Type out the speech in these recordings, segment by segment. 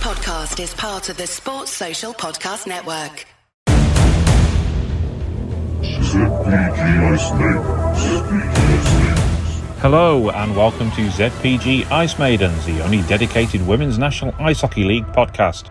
podcast is part of the Sports Social Podcast Network. Hello and welcome to ZPG Ice Maidens, the only dedicated Women's National Ice Hockey League podcast.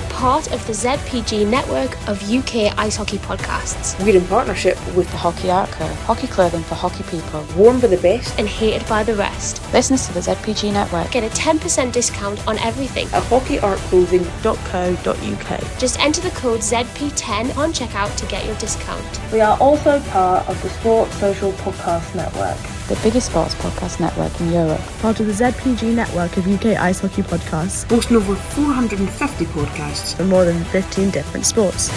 Part of the ZPG network of UK ice hockey podcasts. We're in partnership with the Hockey Art Co, hockey clothing for hockey people, worn by the best and hated by the rest. Listen to the ZPG network. Get a 10% discount on everything at hockeyartclothing.co.uk. Just enter the code ZP10 on checkout to get your discount. We are also part of the Sports Social Podcast Network, the biggest sports podcast network in Europe. Part of the ZPG network of UK ice hockey podcasts. Boasting over 450 podcasts for more than 15 different sports.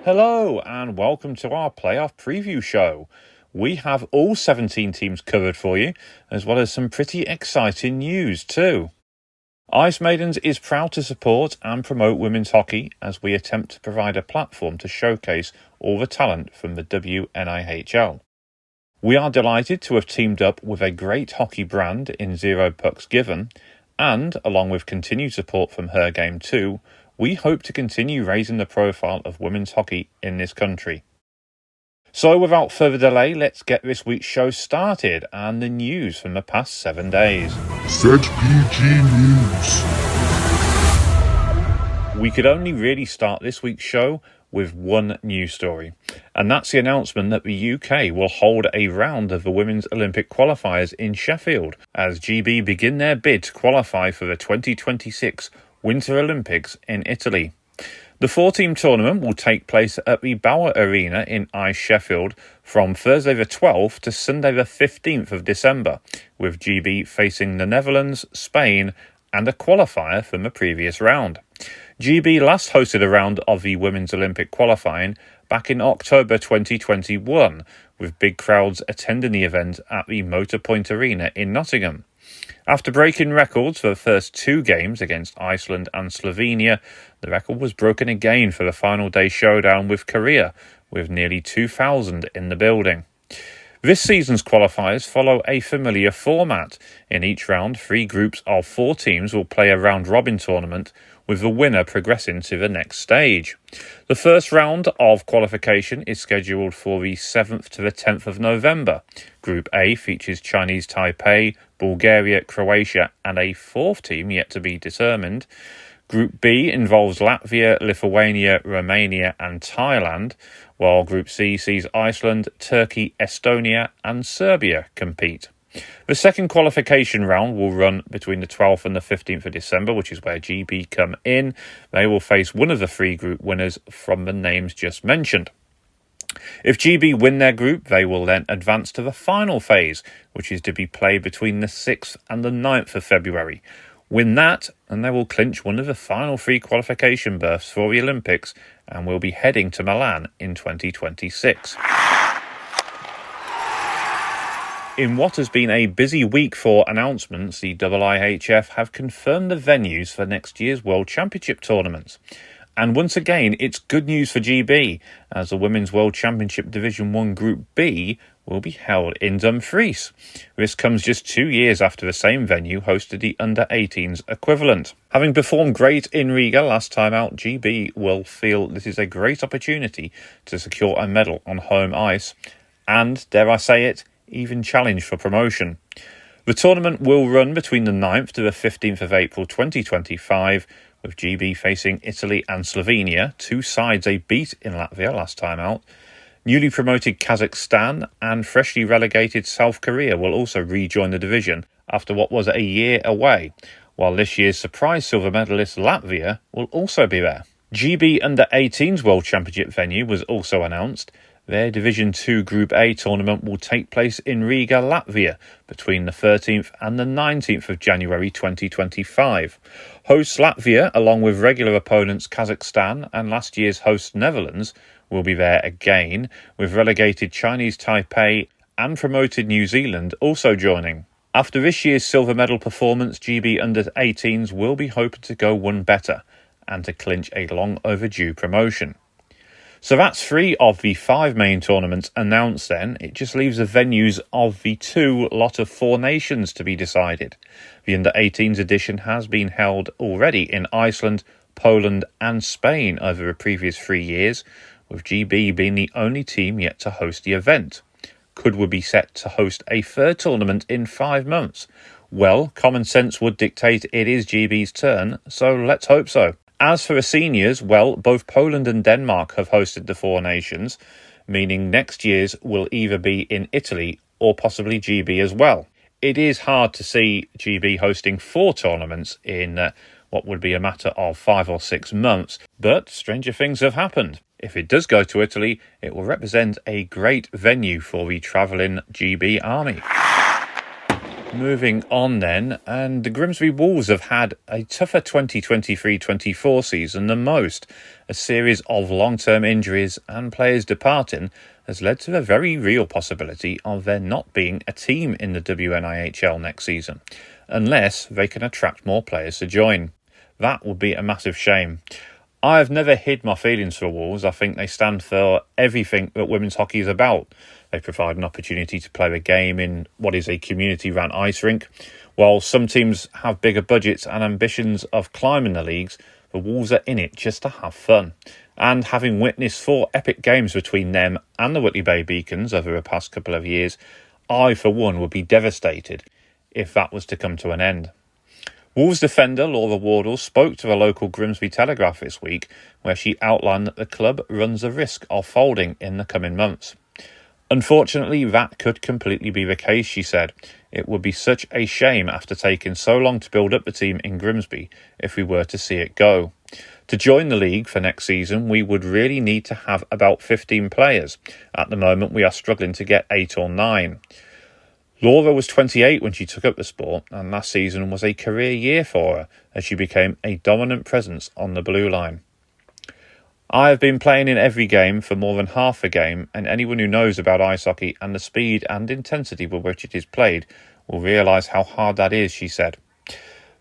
Hello and welcome to our playoff preview show. We have all 17 teams covered for you, as well as some pretty exciting news too. Ice Maidens is proud to support and promote women's hockey as we attempt to provide a platform to showcase all the talent from the WNIHL. We are delighted to have teamed up with a great hockey brand in Zero Pucks Given, and, along with continued support from Her Game 2, we hope to continue raising the profile of women's hockey in this country. So without further delay, let's get this week's show started and the news from the past 7 days. ZPG News. We could only really start this week's show with one news story, and that's the announcement that the UK will hold a round of the Women's Olympic qualifiers in Sheffield as GB begin their bid to qualify for the 2026 Winter Olympics in Italy. The four-team tournament will take place at the Bauer Arena in Ice Sheffield from Thursday the 12th to Sunday the 15th of December, with GB facing the Netherlands, Spain and a qualifier from the previous round. GB last hosted a round of the Women's Olympic qualifying back in October 2021, with big crowds attending the event at the Motorpoint Arena in Nottingham. After breaking records for the first two games against Iceland and Slovenia, the record was broken again for the final day showdown with Korea, with nearly 2,000 in the building. This season's qualifiers follow a familiar format. In each round, 3 groups of 4 teams will play a round-robin tournament, with the winner progressing to the next stage. The first round of qualification is scheduled for the 7th to the 10th of November. Group A features Chinese Taipei, Bulgaria, Croatia and a 4th team yet to be determined. Group B involves Latvia, Lithuania, Romania and Thailand, while Group C sees Iceland, Turkey, Estonia and Serbia compete. The second qualification round will run between the 12th and the 15th of December, which is where GB come in. They will face one of the 3 group winners from the names just mentioned. If GB win their group, they will then advance to the final phase, which is to be played between the 6th and the 9th of February. Win that, and they will clinch one of the final 3 qualification berths for the Olympics and will be heading to Milan in 2026. In what has been a busy week for announcements, the IIHF have confirmed the venues for next year's World Championship tournaments. And once again, it's good news for GB, as the Women's World Championship Division 1 Group B will be held in Dumfries. This comes just 2 years after the same venue hosted the Under-18s equivalent. Having performed great in Riga last time out, GB will feel this is a great opportunity to secure a medal on home ice and, dare I say it, even challenge for promotion. The tournament will run between the 9th to the 15th of April 2025, with GB facing Italy and Slovenia, 2 sides they beat in Latvia last time out. Newly promoted Kazakhstan and freshly relegated South Korea will also rejoin the division after what was a year away, while this year's surprise silver medalist Latvia will also be there. GB Under-18s World Championship venue was also announced. Their Division 2 Group A tournament will take place in Riga, Latvia, between the 13th and the 19th of January 2025. Hosts Latvia, along with regular opponents Kazakhstan and last year's host Netherlands, will be there again, with relegated Chinese Taipei and promoted New Zealand also joining. After this year's silver medal performance, GB Under-18s will be hoping to go one better and to clinch a long overdue promotion. So that's 3 of the 5 main tournaments announced then. It just leaves the venues of the 2 lot of 4 nations to be decided. The Under-18s edition has been held already in Iceland, Poland and Spain over the previous 3 years, with GB being the only team yet to host the event. Could we be set to host a 3rd tournament in 5 months? Well, common sense would dictate it is GB's turn, so let's hope so. As for the seniors, well, both Poland and Denmark have hosted the 4 nations, meaning next year's will either be in Italy or possibly GB as well. It is hard to see GB hosting 4 tournaments in what would be a matter of 5 or 6 months, but stranger things have happened. If it does go to Italy, it will represent a great venue for the travelling GB army. Moving on then, and the Grimsby Wolves have had a tougher 2023-24 season than most. A series of long-term injuries and players departing has led to a very real possibility of there not being a team in the WNIHL next season, unless they can attract more players to join. That would be a massive shame. I've never hid my feelings for Wolves. I think they stand for everything that women's hockey is about. They provide an opportunity to play a game in what is a community-run ice rink. While some teams have bigger budgets and ambitions of climbing the leagues, the Wolves are in it just to have fun. And having witnessed 4 epic games between them and the Whitley Bay Beacons over the past couple of years, I, for one, would be devastated if that was to come to an end. Wolves defender Laura Wardle spoke to the local Grimsby Telegraph this week, where she outlined that the club runs the risk of folding in the coming months. Unfortunately, that could completely be the case, she said. It would be such a shame after taking so long to build up the team in Grimsby if we were to see it go. To join the league for next season, we would really need to have about 15 players. At the moment, we are struggling to get 8 or 9. Laura was 28 when she took up the sport, and last season was a career year for her as she became a dominant presence on the blue line. I have been playing in every game for more than half the game, and anyone who knows about ice hockey and the speed and intensity with which it is played will realise how hard that is, she said.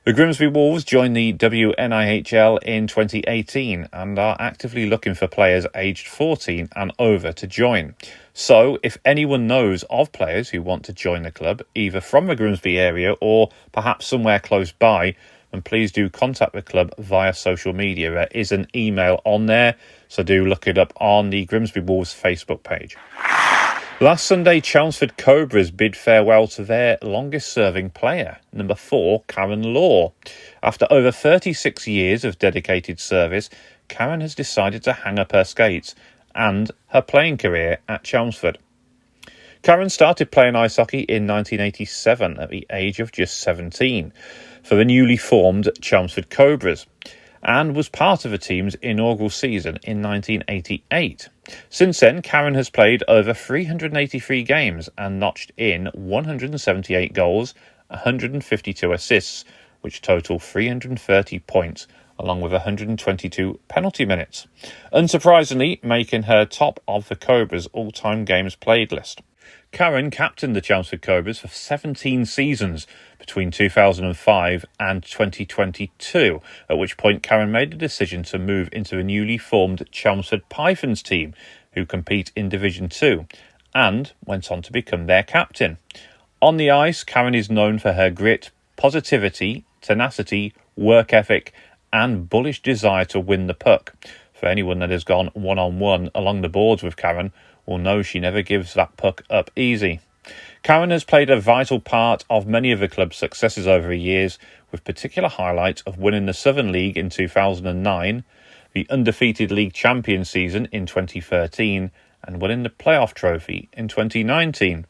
The Grimsby Wolves joined the WNIHL in 2018 and are actively looking for players aged 14 and over to join. So, if anyone knows of players who want to join the club, either from the Grimsby area or perhaps somewhere close by, then please do contact the club via social media. There is an email on there, so do look it up on the Grimsby Wolves Facebook page. Last Sunday, Chelmsford Cobras bid farewell to their longest-serving player, number 4, Karen Law. After over 36 years of dedicated service, Karen has decided to hang up her skates and her playing career at Chelmsford. Karen started playing ice hockey in 1987 at the age of just 17 for the newly formed Chelmsford Cobras, and was part of the team's inaugural season in 1988. Since then, Karen has played over 383 games and notched in 178 goals, 152 assists, which total 330 points, along with 122 penalty minutes, unsurprisingly making her top of the Cobras' all-time games played list. Karen captained the Chelmsford Cobras for 17 seasons between 2005 and 2022, at which point Karen made the decision to move into the newly formed Chelmsford Pythons team, who compete in Division 2, and went on to become their captain. On the ice, Karen is known for her grit, positivity, tenacity, work ethic, and bullish desire to win the puck. For anyone that has gone one-on-one along the boards with Karen will know she never gives that puck up easy. Karen has played a vital part of many of the club's successes over the years, with particular highlights of winning the Southern League in 2009, the undefeated league champion season in 2013, and winning the playoff trophy in 2019.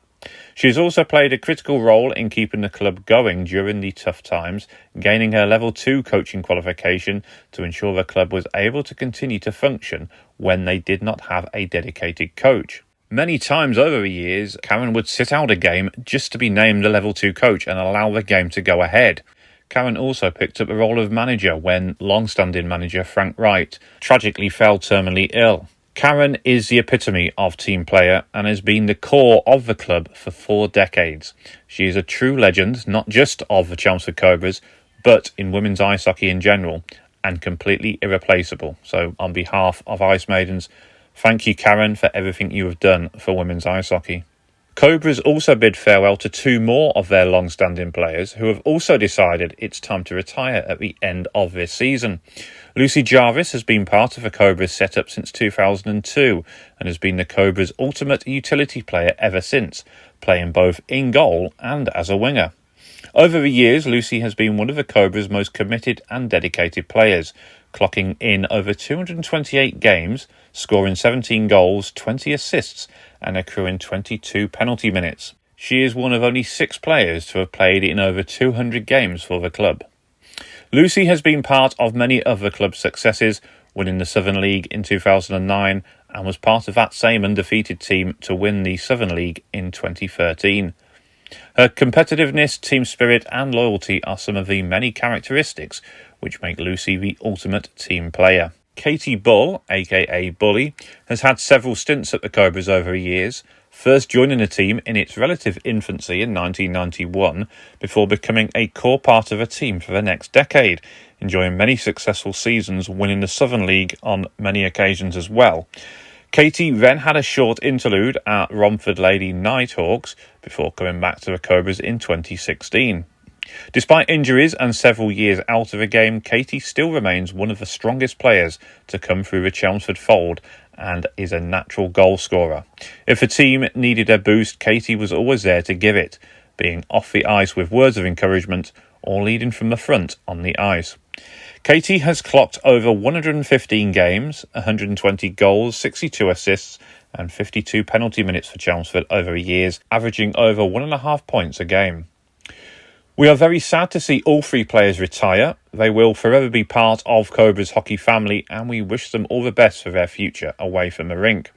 She has also played a critical role in keeping the club going during the tough times, gaining her Level 2 coaching qualification to ensure the club was able to continue to function when they did not have a dedicated coach. Many times over the years, Karen would sit out a game just to be named a Level 2 coach and allow the game to go ahead. Karen also picked up the role of manager when long-standing manager Frank Wright tragically fell terminally ill. Karen is the epitome of team player and has been the core of the club for 4 decades. She is a true legend, not just of the Chelmsford Cobras, but in women's ice hockey in general, and completely irreplaceable. So on behalf of Ice Maidens, Thank you, Karen, for everything you have done for women's ice hockey. Cobras also bid farewell to 2 more of their long-standing players who have also decided it's time to retire at the end of this season. Lucy Jarvis has been part of the Cobras setup since 2002 and has been the Cobras' ultimate utility player ever since, playing both in goal and as a winger. Over the years, Lucy has been one of the Cobras' most committed and dedicated players, clocking in over 228 games, scoring 17 goals, 20 assists and accruing 22 penalty minutes. She is one of only 6 players to have played in over 200 games for the club. Lucy has been part of many of the club's successes, winning the Southern League in 2009 and was part of that same undefeated team to win the Southern League in 2013. Her competitiveness, team spirit and loyalty are some of the many characteristics which make Lucy the ultimate team player. Katie Bull, aka Bully, has had several stints at the Cobras over the years, first joining the team in its relative infancy in 1991 before becoming a core part of the team for the next decade, enjoying many successful seasons, winning the Southern League on many occasions as well. Katie then had a short interlude at Romford Lady Nighthawks before coming back to the Cobras in 2016. Despite injuries and several years out of the game, Katie still remains one of the strongest players to come through the Chelmsford fold and is a natural goal scorer. If the team needed a boost, Katie was always there to give it, being off the ice with words of encouragement or leading from the front on the ice. Katie has clocked over 115 games, 120 goals, 62 assists and 52 penalty minutes for Chelmsford over the years, averaging over 1.5 points a game. We are very sad to see all 3 players retire. They will forever be part of Cobra's hockey family and we wish them all the best for their future away from the rink.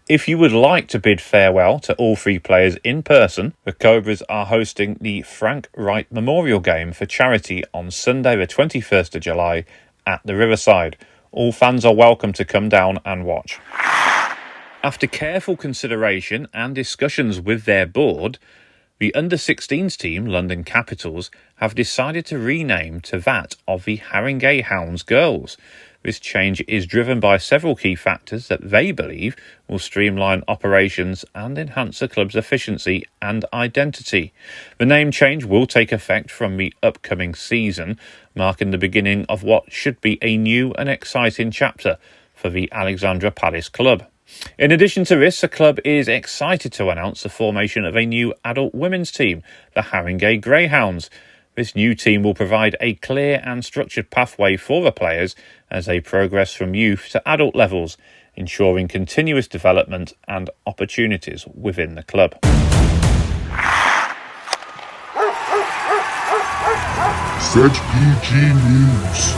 If you would like to bid farewell to all 3 players in person, the Cobras are hosting the Frank Wright Memorial Game for charity on Sunday the 21st of July at the Riverside. All fans are welcome to come down and watch. After careful consideration and discussions with their board, the under-16s team, London Capitals, have decided to rename to that of the Haringey Hounds Girls. This change is driven by several key factors that they believe will streamline operations and enhance the club's efficiency and identity. The name change will take effect from the upcoming season, marking the beginning of what should be a new and exciting chapter for the Alexandra Palace club. In addition to this, the club is excited to announce the formation of a new adult women's team, the Haringey Greyhounds. This new team will provide a clear and structured pathway for the players as they progress from youth to adult levels, ensuring continuous development and opportunities within the club. ZPG News.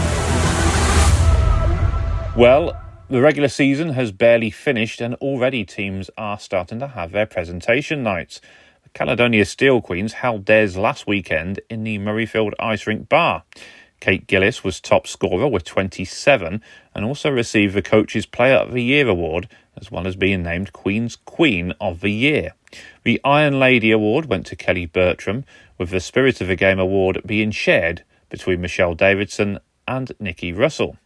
Well, the regular season has barely finished and already teams are starting to have their presentation nights. The Caledonia Steel Queens held theirs last weekend in the Murrayfield Ice Rink Bar. Kate Gillis was top scorer with 27 and also received the Coach's Player of the Year award, as well as being named Queen's Queen of the Year. The Iron Lady award went to Kelly Bertram, with the Spirit of the Game award being shared between Michelle Davidson and Nikki Russell.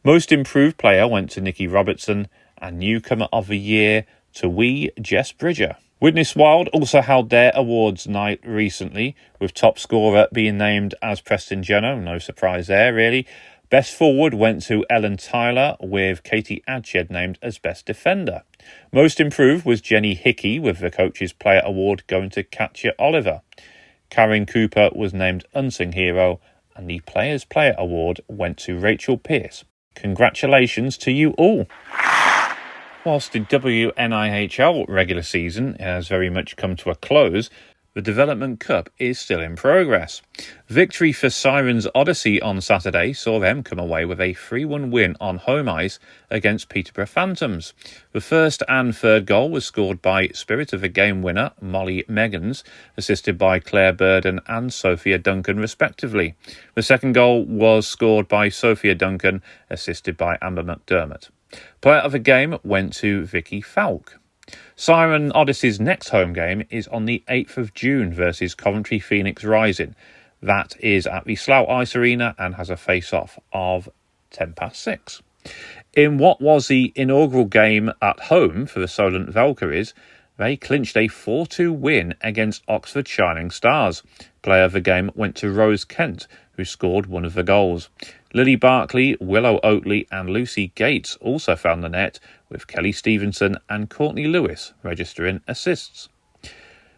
Most improved player went to Nikki Robertson and Newcomer of the Year to wee Jess Bridger. Widnes Wild also held their awards night recently, with top scorer being named as Preston Jenner, no surprise there really. Best forward went to Ellen Tyler, with Katie Adshed named as best defender. Most improved was Jenny Hickey, with the Coach's Player award going to Katja Oliver. Karen Cooper was named unsung hero and the Players Player award went to Rachel Pearce. Congratulations to you all. Whilst the WNIHL regular season has very much come to a close, the Development Cup is still in progress. Victory for Sirens Odyssey on Saturday saw them come away with a 3-1 win on home ice against Peterborough Phantoms. The first and third goal was scored by Spirit of the Game winner Molly Meggans, assisted by Claire Burden and Sophia Duncan respectively. The second goal was scored by Sophia Duncan, assisted by Amber McDermott. Player of the game went to Vicky Falk. Siren Odyssey's next home game is on the 8th of June versus Coventry Phoenix Rising. That is at the Slough Ice Arena and has a face-off of 6:10. In what was the inaugural game at home for the Solent Valkyries, they clinched a 4-2 win against Oxford Shining Stars. Player of the game went to Rose Kent, who scored one of the goals. Lily Barkley, Willow Oatley and Lucy Gates also found the net, with Kelly Stevenson and Courtney Lewis registering assists.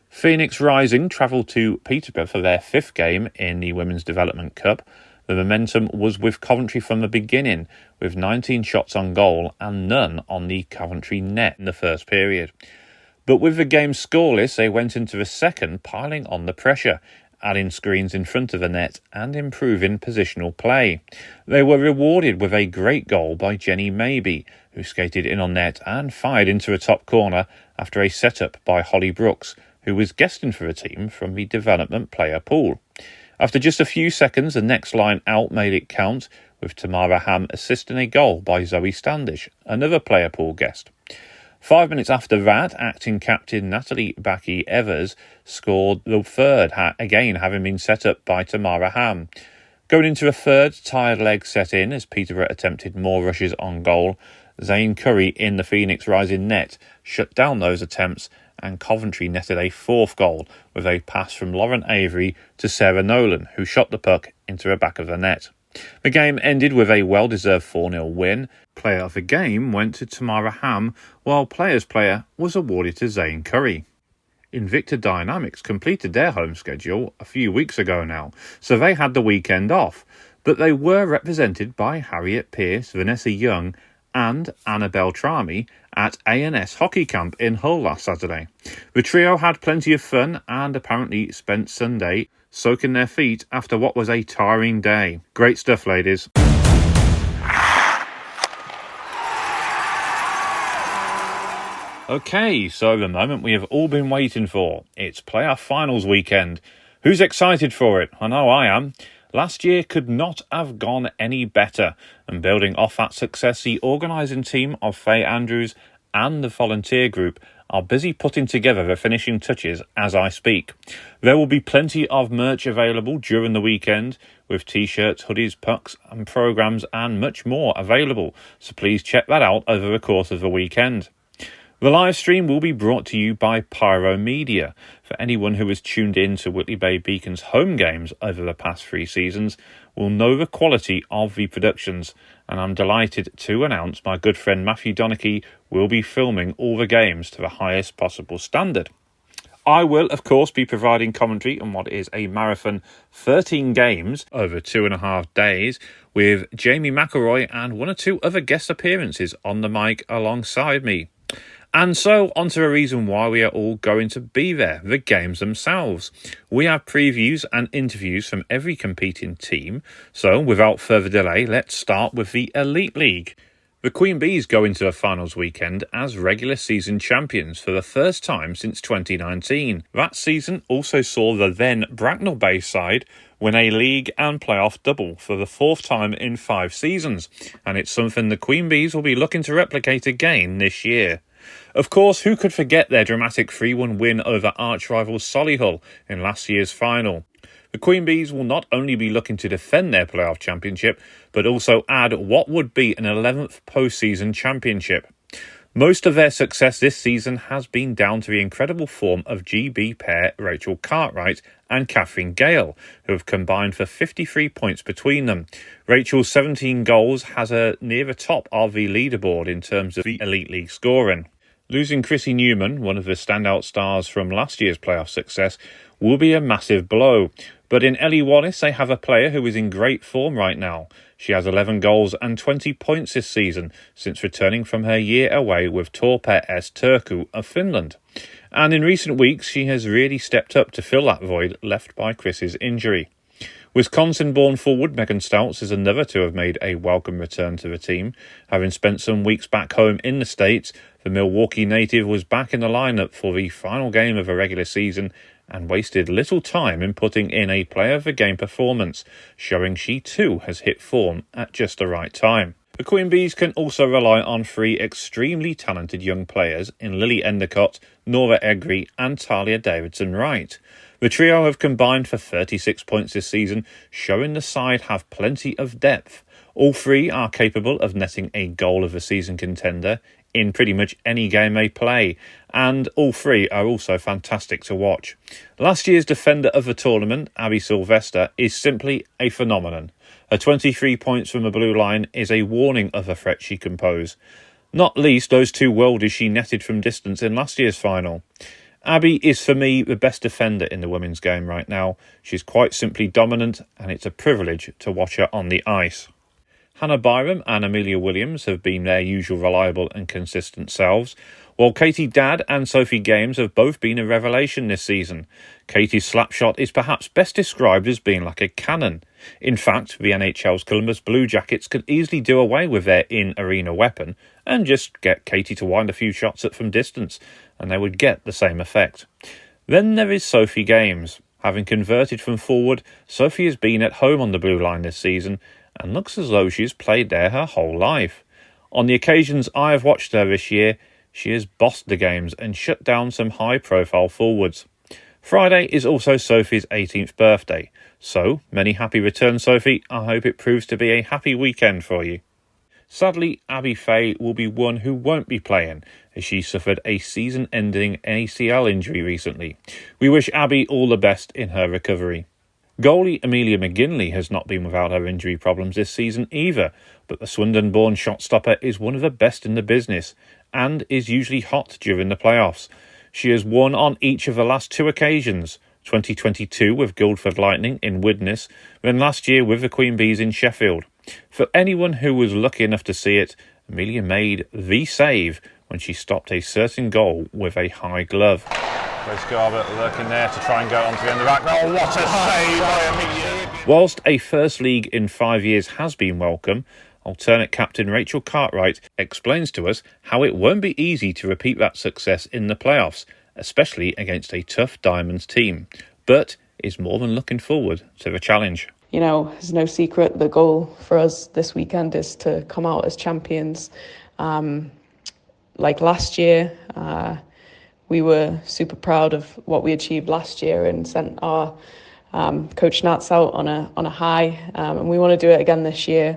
Phoenix Rising travelled to Peterborough for their 5th game in the Women's Development Cup. The momentum was with Coventry from the beginning, with 19 shots on goal and none on the Coventry net in the first period. But with the game scoreless, they went into the second piling on the pressure, adding screens in front of the net and improving positional play. They were rewarded with a great goal by Jenny Maybe, who skated in on net and fired into a top corner after a setup by Holly Brooks, who was guesting for the team from the development player pool. After just a few seconds, the next line out made it count, with Tamara Ham assisting a goal by Zoe Standish, another player pool guest. 5 minutes after that, acting captain Natalie Backy-Evers scored the third, again having been set up by Tamara Ham. Going into a third, tired leg set in as Peterborough attempted more rushes on goal. Zane Curry in the Phoenix Rising net shut down those attempts, and Coventry netted a 4th goal with a pass from Lauren Avery to Sarah Nolan, who shot the puck into the back of the net. The game ended with a well-deserved 4-0 win. Player of the game went to Tamara Ham, while Player's Player was awarded to Zane Curry. Invicta Dynamics completed their home schedule a few weeks ago now, so they had the weekend off, but they were represented by Harriet Pearce, Vanessa Young and Annabelle Trami at A&S Hockey Camp in Hull last Saturday. The trio had plenty of fun and apparently spent Sunday soaking their feet after what was a tiring day. Great stuff, ladies. Okay, so the moment we have all been waiting for. It's playoff finals weekend. Who's excited for it? I know I am. Last year could not have gone any better, and building off that success, the organising team of Faye Andrews and the volunteer group are busy putting together the finishing touches as I speak. There will be plenty of merch available during the weekend, with t-shirts, hoodies, pucks and programmes and much more available, so please check that out over the course of the weekend. The live stream will be brought to you by Pyro Media. For anyone who has tuned in to Whitley Bay Beacon's home games over the past 3 seasons will know the quality of the productions, and I'm delighted to announce my good friend Matthew Donachie will be filming all the games to the highest possible standard. I will, of course, be providing commentary on what is a marathon 13 games over 2.5 days, with Jamie McElroy and 1 or 2 other guest appearances on the mic alongside me. And so, on to the reason why we are all going to be there, the games themselves. We have previews and interviews from every competing team, so without further delay, let's start with the Elite League. The Queen Bees go into the finals weekend as regular season champions for the first time since 2019. That season also saw the then Bracknell-based side win a league and playoff double for the 4th time in 5 seasons, and it's something the Queen Bees will be looking to replicate again this year. Of course, who could forget their dramatic 3-1 win over arch-rival Solihull in last year's final? The Queen Bees will not only be looking to defend their playoff championship, but also add what would be an 11th postseason championship. Most of their success this season has been down to the incredible form of GB pair Rachel Cartwright and Catherine Gale, who have combined for 53 points between them. Rachel's 17 goals has her near the top of the leaderboard in terms of the Elite League scoring. Losing Chrissy Newman, one of the standout stars from last year's playoff success, will be a massive blow. But in Ellie Wallace, they have a player who is in great form right now. She has 11 goals and 20 points this season since returning from her year away with Topcats Turku of Finland. And in recent weeks, she has really stepped up to fill that void left by Chris's injury. Wisconsin-born forward Megan Stouts is another to have made a welcome return to the team. Having spent some weeks back home in the States, the Milwaukee native was back in the lineup for the final game of the regular season and wasted little time in putting in a player of the game performance, showing she too has hit form at just the right time. The Queen Bees can also rely on 3 extremely talented young players in Lily Endicott, Nora Egri and Talia Davidson-Wright. The trio have combined for 36 points this season, showing the side have plenty of depth. All three are capable of netting a goal of a season contender in pretty much any game they play, and all three are also fantastic to watch. Last year's defender of the tournament, Abby Sylvester, is simply a phenomenon. Her 23 points from the blue line is a warning of the threat she can pose, not least those 2 worldies she netted from distance in last year's final. Abby is for me the best defender in the women's game right now. She's quite simply dominant, and it's a privilege to watch her on the ice. Hannah Byram and Amelia Williams have been their usual reliable and consistent selves, while Katie Dadd and Sophie Games have both been a revelation this season. Katie's slapshot is perhaps best described as being like a cannon. In fact, the NHL's Columbus Blue Jackets could easily do away with their in-arena weapon and just get Katie to wind a few shots at from distance, and they would get the same effect. Then there is Sophie Games. Having converted from forward, Sophie has been at home on the blue line this season and looks as though she's played there her whole life. On the occasions I have watched her this year, she has bossed the games and shut down some high-profile forwards. Friday is also Sophie's 18th birthday, so many happy returns, Sophie. I hope it proves to be a happy weekend for you. Sadly, Abby Fay will be one who won't be playing, as she suffered a season-ending ACL injury recently. We wish Abby all the best in her recovery. Goalie Amelia McGinley has not been without her injury problems this season either, but the Swindon-born shot-stopper is one of the best in the business and is usually hot during the playoffs. She has won on each of the last 2 occasions, 2022 with Guildford Lightning in Widnes, then last year with the Queen Bees in Sheffield. For anyone who was lucky enough to see it, Amelia made the save when she stopped a certain goal with a high glove. Grace Garbutt lurking there to try and go onto the end of the back. Oh, what a save by Amelia! Whilst a first league in 5 years has been welcome, alternate captain Rachel Cartwright explains to us how it won't be easy to repeat that success in the playoffs, especially against a tough Diamonds team, but is more than looking forward to the challenge. You know, it's no secret the goal for us this weekend is to come out as champions. Like last year, we were super proud of what we achieved last year and sent our coach Nats out on a high, and we want to do it again this year.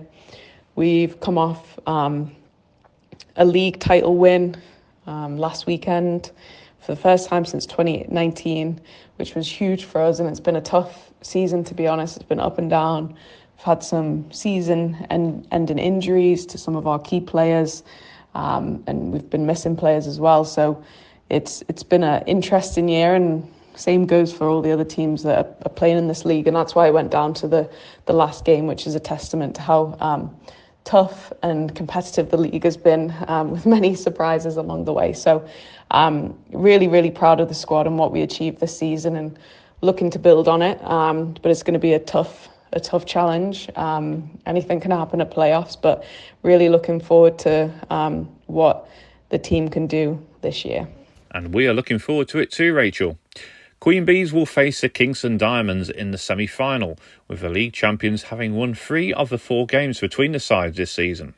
We've come off a league title win last weekend for the first time since 2019, which was huge for us, and it's been a tough season, to be honest. It's been up and down. We've had some season-ending injuries to some of our key players, and we've been missing players as well. So it's been an interesting year, and same goes for all the other teams that are playing in this league, and that's why I went down to the last game, which is a testament to how tough and competitive the league has been, with many surprises along the way. So really, really proud of the squad and what we achieved this season, and looking to build on it. But it's going to be a tough challenge. Anything can happen at playoffs, but really looking forward to what the team can do this year. And we are looking forward to it too, Rachel. Queen Bees will face the Kingston Diamonds in the semi-final, with the league champions having won 3 of the 4 games between the sides this season.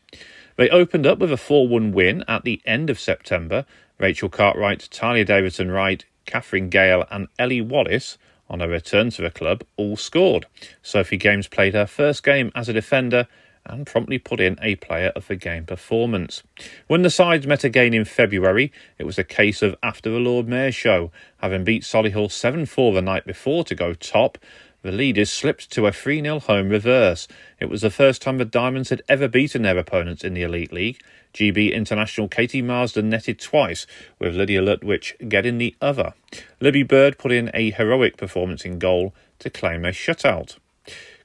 They opened up with a 4-1 win at the end of September. Rachel Cartwright, Talia Davidson-Wright, Catherine Gale and Ellie Wallace, on her return to the club, all scored. Sophie Games played her first game as a defender and promptly put in a player of the game performance. When the sides met again in February, it was a case of after the Lord Mayor's show. Having beat Solihull 7-4 the night before to go top, the leaders slipped to a 3-0 home reverse. It was the first time the Diamonds had ever beaten their opponents in the Elite League. GB international Katie Marsden netted twice, with Lydia Lutwich getting the other. Libby Bird put in a heroic performance in goal to claim a shutout.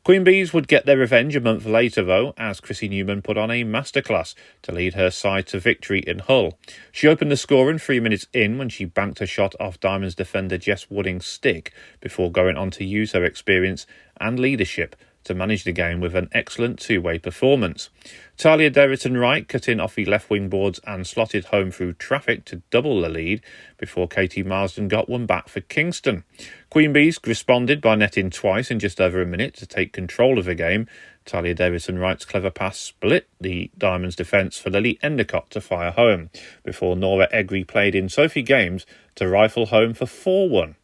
Queen Bees would get their revenge a month later, though, as Chrissy Newman put on a masterclass to lead her side to victory in Hull. She opened the scoring 3 minutes in when she banked a shot off Diamonds defender Jess Wooding's stick, before going on to use her experience and leadership to manage the game with an excellent two-way performance. Talia Davidson-Wright cut in off the left wing boards and slotted home through traffic to double the lead before Katie Marsden got one back for Kingston. Queen Bees responded by netting twice in just over a minute to take control of the game. Talia Davidson-Wright's clever pass split the Diamonds' defence for Lily Endicott to fire home, before Nora Egri played in Sophie Games to rifle home for 4-1.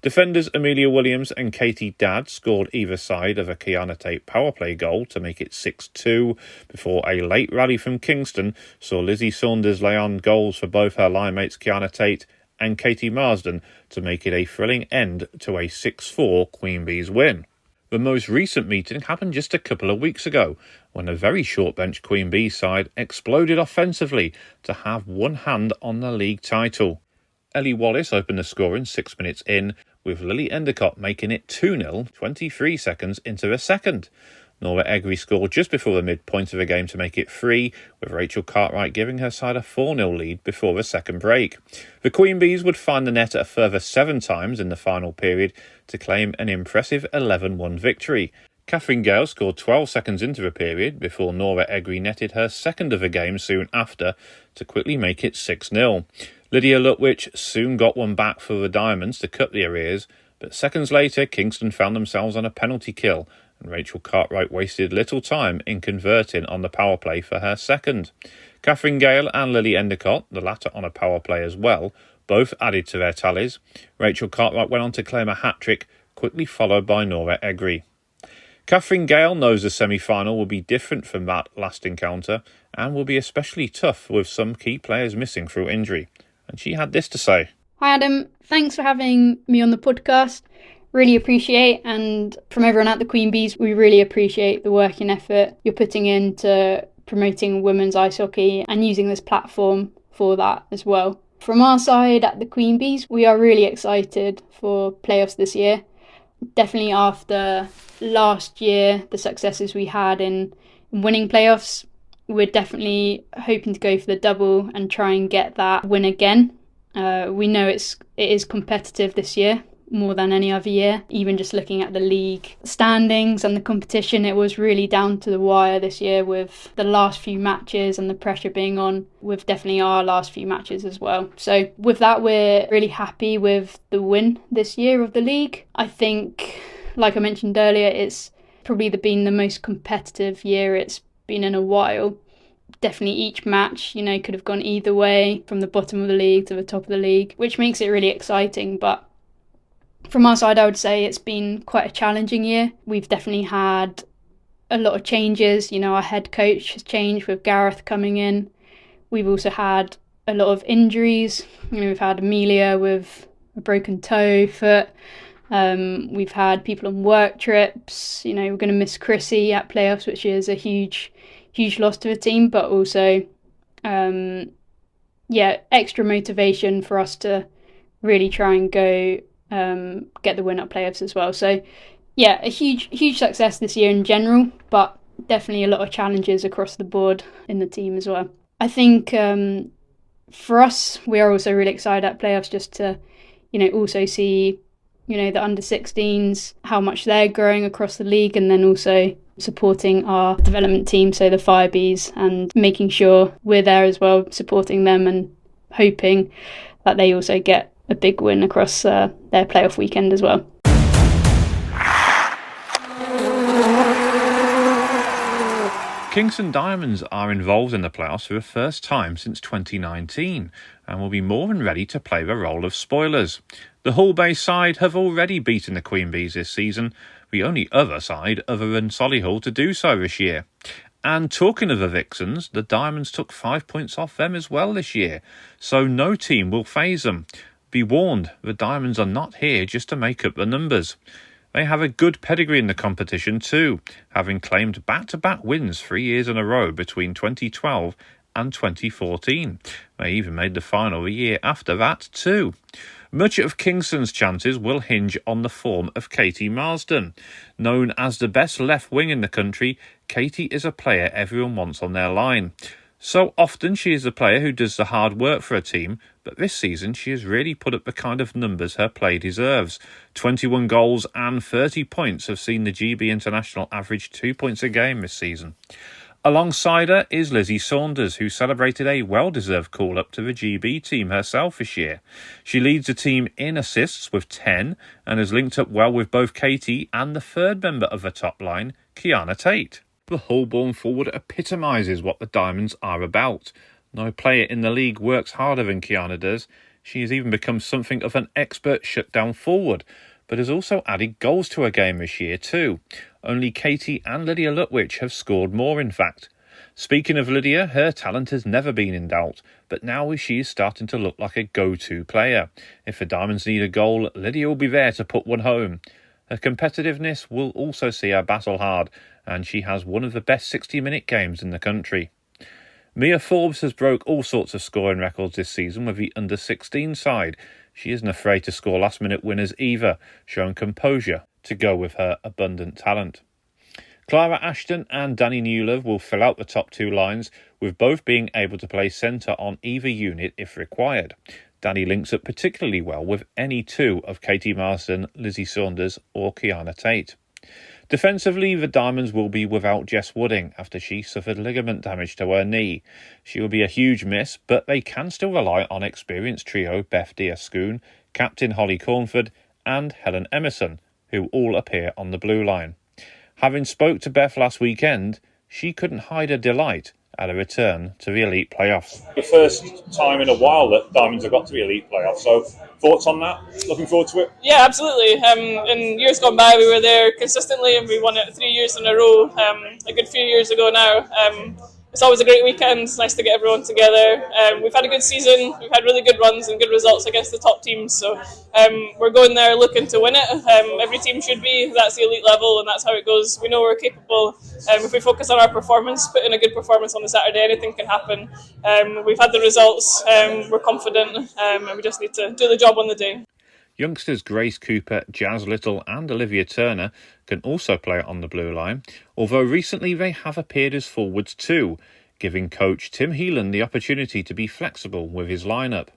Defenders Amelia Williams and Katie Dadd scored either side of a Kiana Tate power play goal to make it 6-2, before a late rally from Kingston saw Lizzie Saunders lay on goals for both her line mates Kiana Tate and Katie Marsden to make it a thrilling end to a 6-4 Queen Bees win. The most recent meeting happened just a couple of weeks ago, when a very short bench Queen Bees side exploded offensively to have one hand on the league title. Ellie Wallace opened the scoring 6 minutes in, with Lily Endicott making it 2-0 23 seconds into the second. Nora Egri scored just before the midpoint of the game to make it 3, with Rachel Cartwright giving her side a 4-0 lead before the second break. The Queen Bees would find the net a further 7 times in the final period to claim an impressive 11-1 victory. Catherine Gale scored 12 seconds into the period before Nora Egri netted her second of the game soon after to quickly make it 6-0. Lydia Lutwich soon got one back for the Diamonds to cut the arrears, but seconds later Kingston found themselves on a penalty kill, and Rachel Cartwright wasted little time in converting on the power play for her second. Catherine Gale and Lily Endicott, the latter on a power play as well, both added to their tallies. Rachel Cartwright went on to claim a hat-trick, quickly followed by Nora Egri. Catherine Gale knows the semi-final will be different from that last encounter and will be especially tough with some key players missing through injury. And she had this to say. Hi Adam, thanks for having me on the podcast. Really appreciate, and from everyone at the Queen Bees, we really appreciate the work and effort you're putting into promoting women's ice hockey and using this platform for that as well. From our side at the Queen Bees, we are really excited for playoffs this year. Definitely after last year, the successes we had in winning playoffs, we're definitely hoping to go for the double and try and get that win again. We know it is competitive this year, more than any other year. Even just looking at the league standings and the competition, it was really down to the wire this year with the last few matches and the pressure being on with definitely our last few matches as well. So with that, we're really happy with the win this year of the league. I think, like I mentioned earlier, it's probably been the most competitive year it's been in a while. Definitely each match, could have gone either way, from the bottom of the league to the top of the league, which makes it really exciting. But from our side, I would say it's been quite a challenging year. We've definitely had a lot of changes. Our head coach has changed with Gareth coming in. We've also had a lot of injuries. We've had Amelia with a broken toe, foot. We've had people on work trips. We're going to miss Chrissy at playoffs, which is a huge loss to the team, but also, extra motivation for us to really try and go get the win at playoffs as well. So, a huge success this year in general, but definitely a lot of challenges across the board in the team as well. I think for us, we are also really excited at playoffs just to, also see, the under-16s, how much they're growing across the league, and then also supporting our development team, so the Firebees, and making sure we're there as well, supporting them and hoping that they also get a big win across their playoff weekend as well. Kingston Diamonds are involved in the playoffs for the first time since 2019 and will be more than ready to play the role of spoilers. The Hull Bay side have already beaten the Queen Bees this season, the only other side other than Solihull to do so this year. And talking of the Vixens, the Diamonds took 5 points off them as well this year, so no team will faze them. Be warned, the Diamonds are not here just to make up the numbers. They have a good pedigree in the competition too, having claimed back-to-back wins 3 years in a row between 2012 and 2014. They even made the final the year after that too. Much of Kingston's chances will hinge on the form of Katie Marsden. Known as the best left wing in the country, Katie is a player everyone wants on their line. So often she is the player who does the hard work for a team, but this season she has really put up the kind of numbers her play deserves. 21 goals and 30 points have seen the GB International average 2 points a game this season. Alongside her is Lizzie Saunders, who celebrated a well-deserved call-up to the GB team herself this year. She leads the team in assists with 10 and has linked up well with both Katie and the third member of the top line, Kiana Tate. The Hull-born forward epitomises what the Diamonds are about. No player in the league works harder than Kiana does. She has even become something of an expert shutdown forward, but has also added goals to her game this year too. Only Katie and Lydia Lutwich have scored more, in fact. Speaking of Lydia, her talent has never been in doubt, but now she is starting to look like a go-to player. If the Diamonds need a goal, Lydia will be there to put one home. Her competitiveness will also see her battle hard, and she has one of the best 60-minute games in the country. Mia Forbes has broke all sorts of scoring records this season with the under-16 side. She isn't afraid to score last-minute winners either, showing composure to go with her abundant talent. Clara Ashton and Danny Newlove will fill out the top two lines, with both being able to play centre on either unit if required. Danny links up particularly well with any two of Katie Marsden, Lizzie Saunders or Kiana Tate. Defensively, the Diamonds will be without Jess Wooding after she suffered ligament damage to her knee. She will be a huge miss, but they can still rely on experienced trio Beth Diascoon, captain Holly Cornford and Helen Emerson, who all appear on the blue line. Having spoke to Beth last weekend, she couldn't hide her delight at a return to the Elite Playoffs. The first time in a while that Diamonds have got to the Elite Playoffs, so thoughts on that? Looking forward to it? Yeah, absolutely. In years gone by, we were there consistently and we won it 3 years in a row, a good few years ago now. It's always a great weekend. It's nice to get everyone together. We've had a good season. We've had really good runs and good results against the top teams. So we're going there looking to win it. Every team should be. That's the elite level and that's how it goes. We know we're capable. If we focus on our performance, put in a good performance on the Saturday, anything can happen. We've had the results. We're confident and we just need to do the job on the day. Youngsters Grace Cooper, Jazz Little and Olivia Turner can also play on the blue line, although recently they have appeared as forwards too, giving coach Tim Heelan the opportunity to be flexible with his lineup.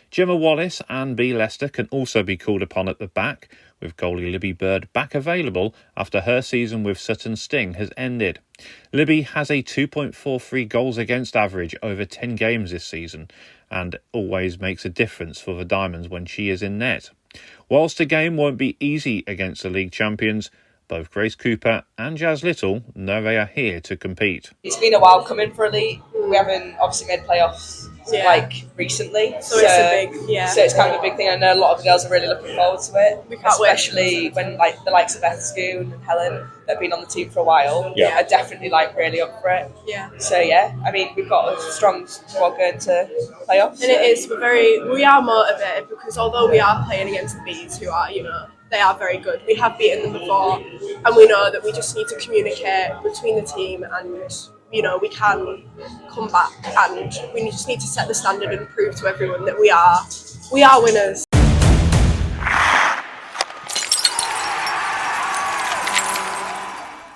Gemma Wallace and B. Lester can also be called upon at the back, with goalie Libby Bird back available after her season with Sutton Sting has ended. Libby has a 2.43 goals against average over 10 games this season, and always makes a difference for the Diamonds when she is in net. Whilst the game won't be easy against the league champions, both Grace Cooper and Jazz Little know they are here to compete. It's been a while coming for Elite. We haven't obviously made playoffs recently. So it's kind of a big thing. I know a lot of the girls are really looking forward to it. Especially when the likes of Beth Schoon and Helen that have been on the team for a while are definitely really up for it. Yeah. So I mean we've got a strong squad going to playoffs. And it is we are motivated because although we are playing against the Bees who are, they are very good. We have beaten them before and we know that we just need to communicate between the team and we can come back and we just need to set the standard and prove to everyone that we are winners.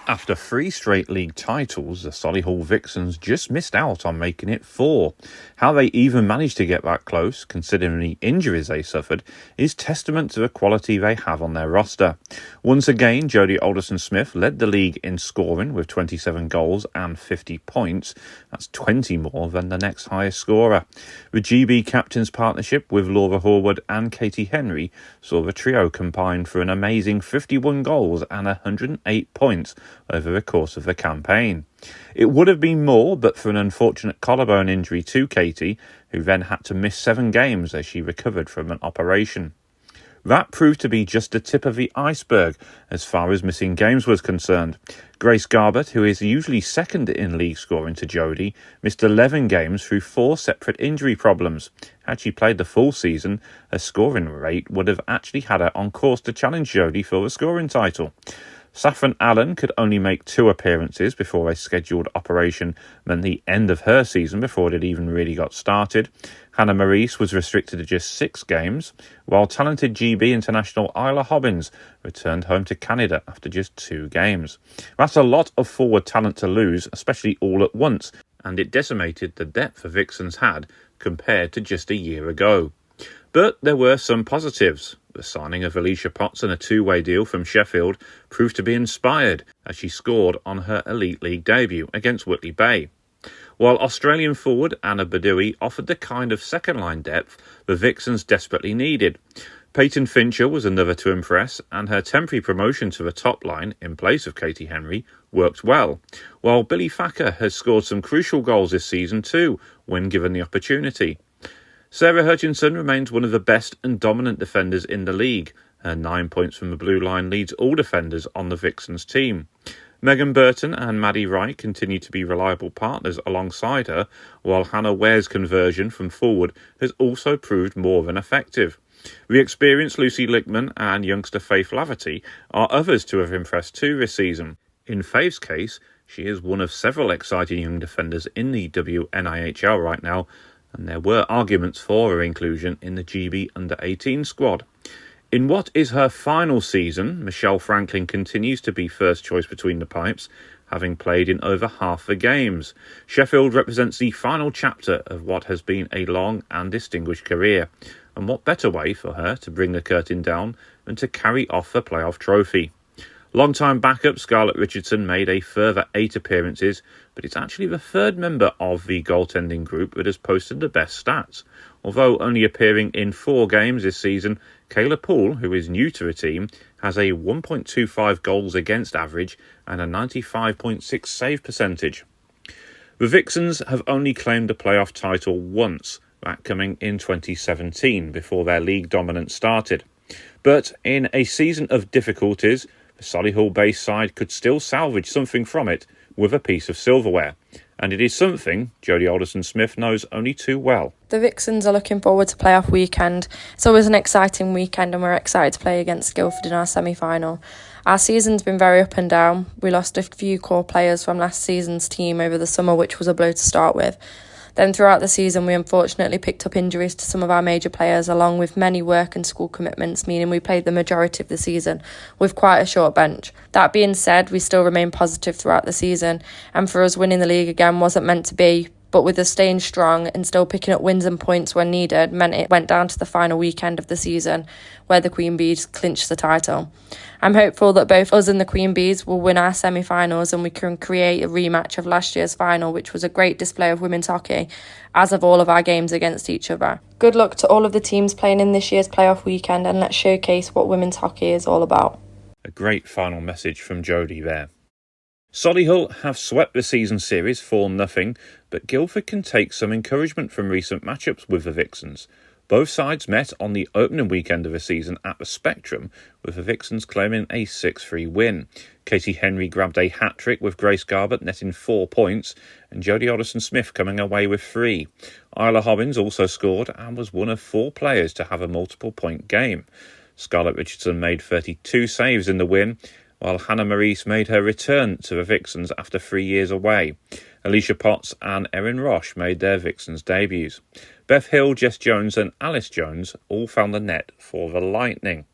After 3 straight league titles, the Solihull Vixens just missed out on making it 4. How they even managed to get that close, considering the injuries they suffered, is testament to the quality they have on their roster. Once again, Jodie Alderson-Smith led the league in scoring with 27 goals and 50 points. That's 20 more than the next highest scorer. The GB captain's partnership with Laura Horwood and Katie Henry saw the trio combine for an amazing 51 goals and 108 points over the course of the campaign. It would have been more but for an unfortunate collarbone injury to Katie, who then had to miss 7 games as she recovered from an operation. That proved to be just the tip of the iceberg as far as missing games was concerned. Grace Garbett, who is usually second in league scoring to Jodie, missed 11 games through 4 separate injury problems. Had she played the full season, her scoring rate would have actually had her on course to challenge Jodie for the scoring title. Saffron Allen could only make 2 appearances before a scheduled operation meant the end of her season before it had even really got started. Hannah Maurice was restricted to just 6 games, while talented GB international Isla Hobbins returned home to Canada after just 2 games. That's a lot of forward talent to lose, especially all at once, and it decimated the depth the Vixens had compared to just a year ago. But there were some positives. The signing of Alicia Potts and a 2-way deal from Sheffield proved to be inspired as she scored on her Elite League debut against Whitley Bay. While Australian forward Anna Badoui offered the kind of second-line depth the Vixens desperately needed. Peyton Fincher was another to impress, and her temporary promotion to the top line in place of Katie Henry worked well, while Billy Thacker has scored some crucial goals this season too when given the opportunity. Sarah Hutchinson remains one of the best and dominant defenders in the league. Her 9 points from the blue line leads all defenders on the Vixens team. Megan Burton and Maddie Wright continue to be reliable partners alongside her, while Hannah Ware's conversion from forward has also proved more than effective. The experienced Lucy Lickman and youngster Faith Laverty are others to have impressed too this season. In Faith's case, she is one of several exciting young defenders in the WNIHL right now, and there were arguments for her inclusion in the GB Under-18 squad. In what is her final season, Michelle Franklin continues to be first choice between the pipes, having played in over half the games. Sheffield represents the final chapter of what has been a long and distinguished career, and what better way for her to bring the curtain down than to carry off the playoff trophy. Long-time backup Scarlett Richardson made a further 8 appearances, but it's actually the third member of the goaltending group that has posted the best stats. Although only appearing in 4 games this season, Kayla Poole, who is new to the team, has a 1.25 goals against average and a 95.6 save percentage. The Vixens have only claimed a playoff title once, that coming in 2017, before their league dominance started. But in a season of difficulties, the Solihull-based side could still salvage something from it with a piece of silverware. And it is something Jodie Alderson-Smith knows only too well. The Vixens are looking forward to playoff weekend. It's always an exciting weekend and we're excited to play against Guildford in our semi-final. Our season's been very up and down. We lost a few core players from last season's team over the summer, which was a blow to start with. Then throughout the season, we unfortunately picked up injuries to some of our major players, along with many work and school commitments, meaning we played the majority of the season with quite a short bench. That being said, we still remain positive throughout the season, and for us winning the league again wasn't meant to be, but with us staying strong and still picking up wins and points when needed, meant it went down to the final weekend of the season, where the Queen Bees clinched the title. I'm hopeful that both us and the Queen Bees will win our semi-finals and we can create a rematch of last year's final, which was a great display of women's hockey, as of all of our games against each other. Good luck to all of the teams playing in this year's playoff weekend, and let's showcase what women's hockey is all about. A great final message from Jodie there. Solihull have swept the season series 4-0, but Guildford can take some encouragement from recent matchups with the Vixens. Both sides met on the opening weekend of the season at the Spectrum, with the Vixens claiming a 6-3 win. Katie Henry grabbed a hat-trick with Grace Garbutt netting 4 points, and Jodie Alderson-Smith coming away with 3. Isla Hobbins also scored and was one of 4 players to have a multiple-point game. Scarlett Richardson made 32 saves in the win, while Hannah Maurice made her return to the Vixens after 3 years away. Alicia Potts and Erin Roche made their Vixens debuts. Beth Hill, Jess Jones and Alice Jones all found the net for the Lightning.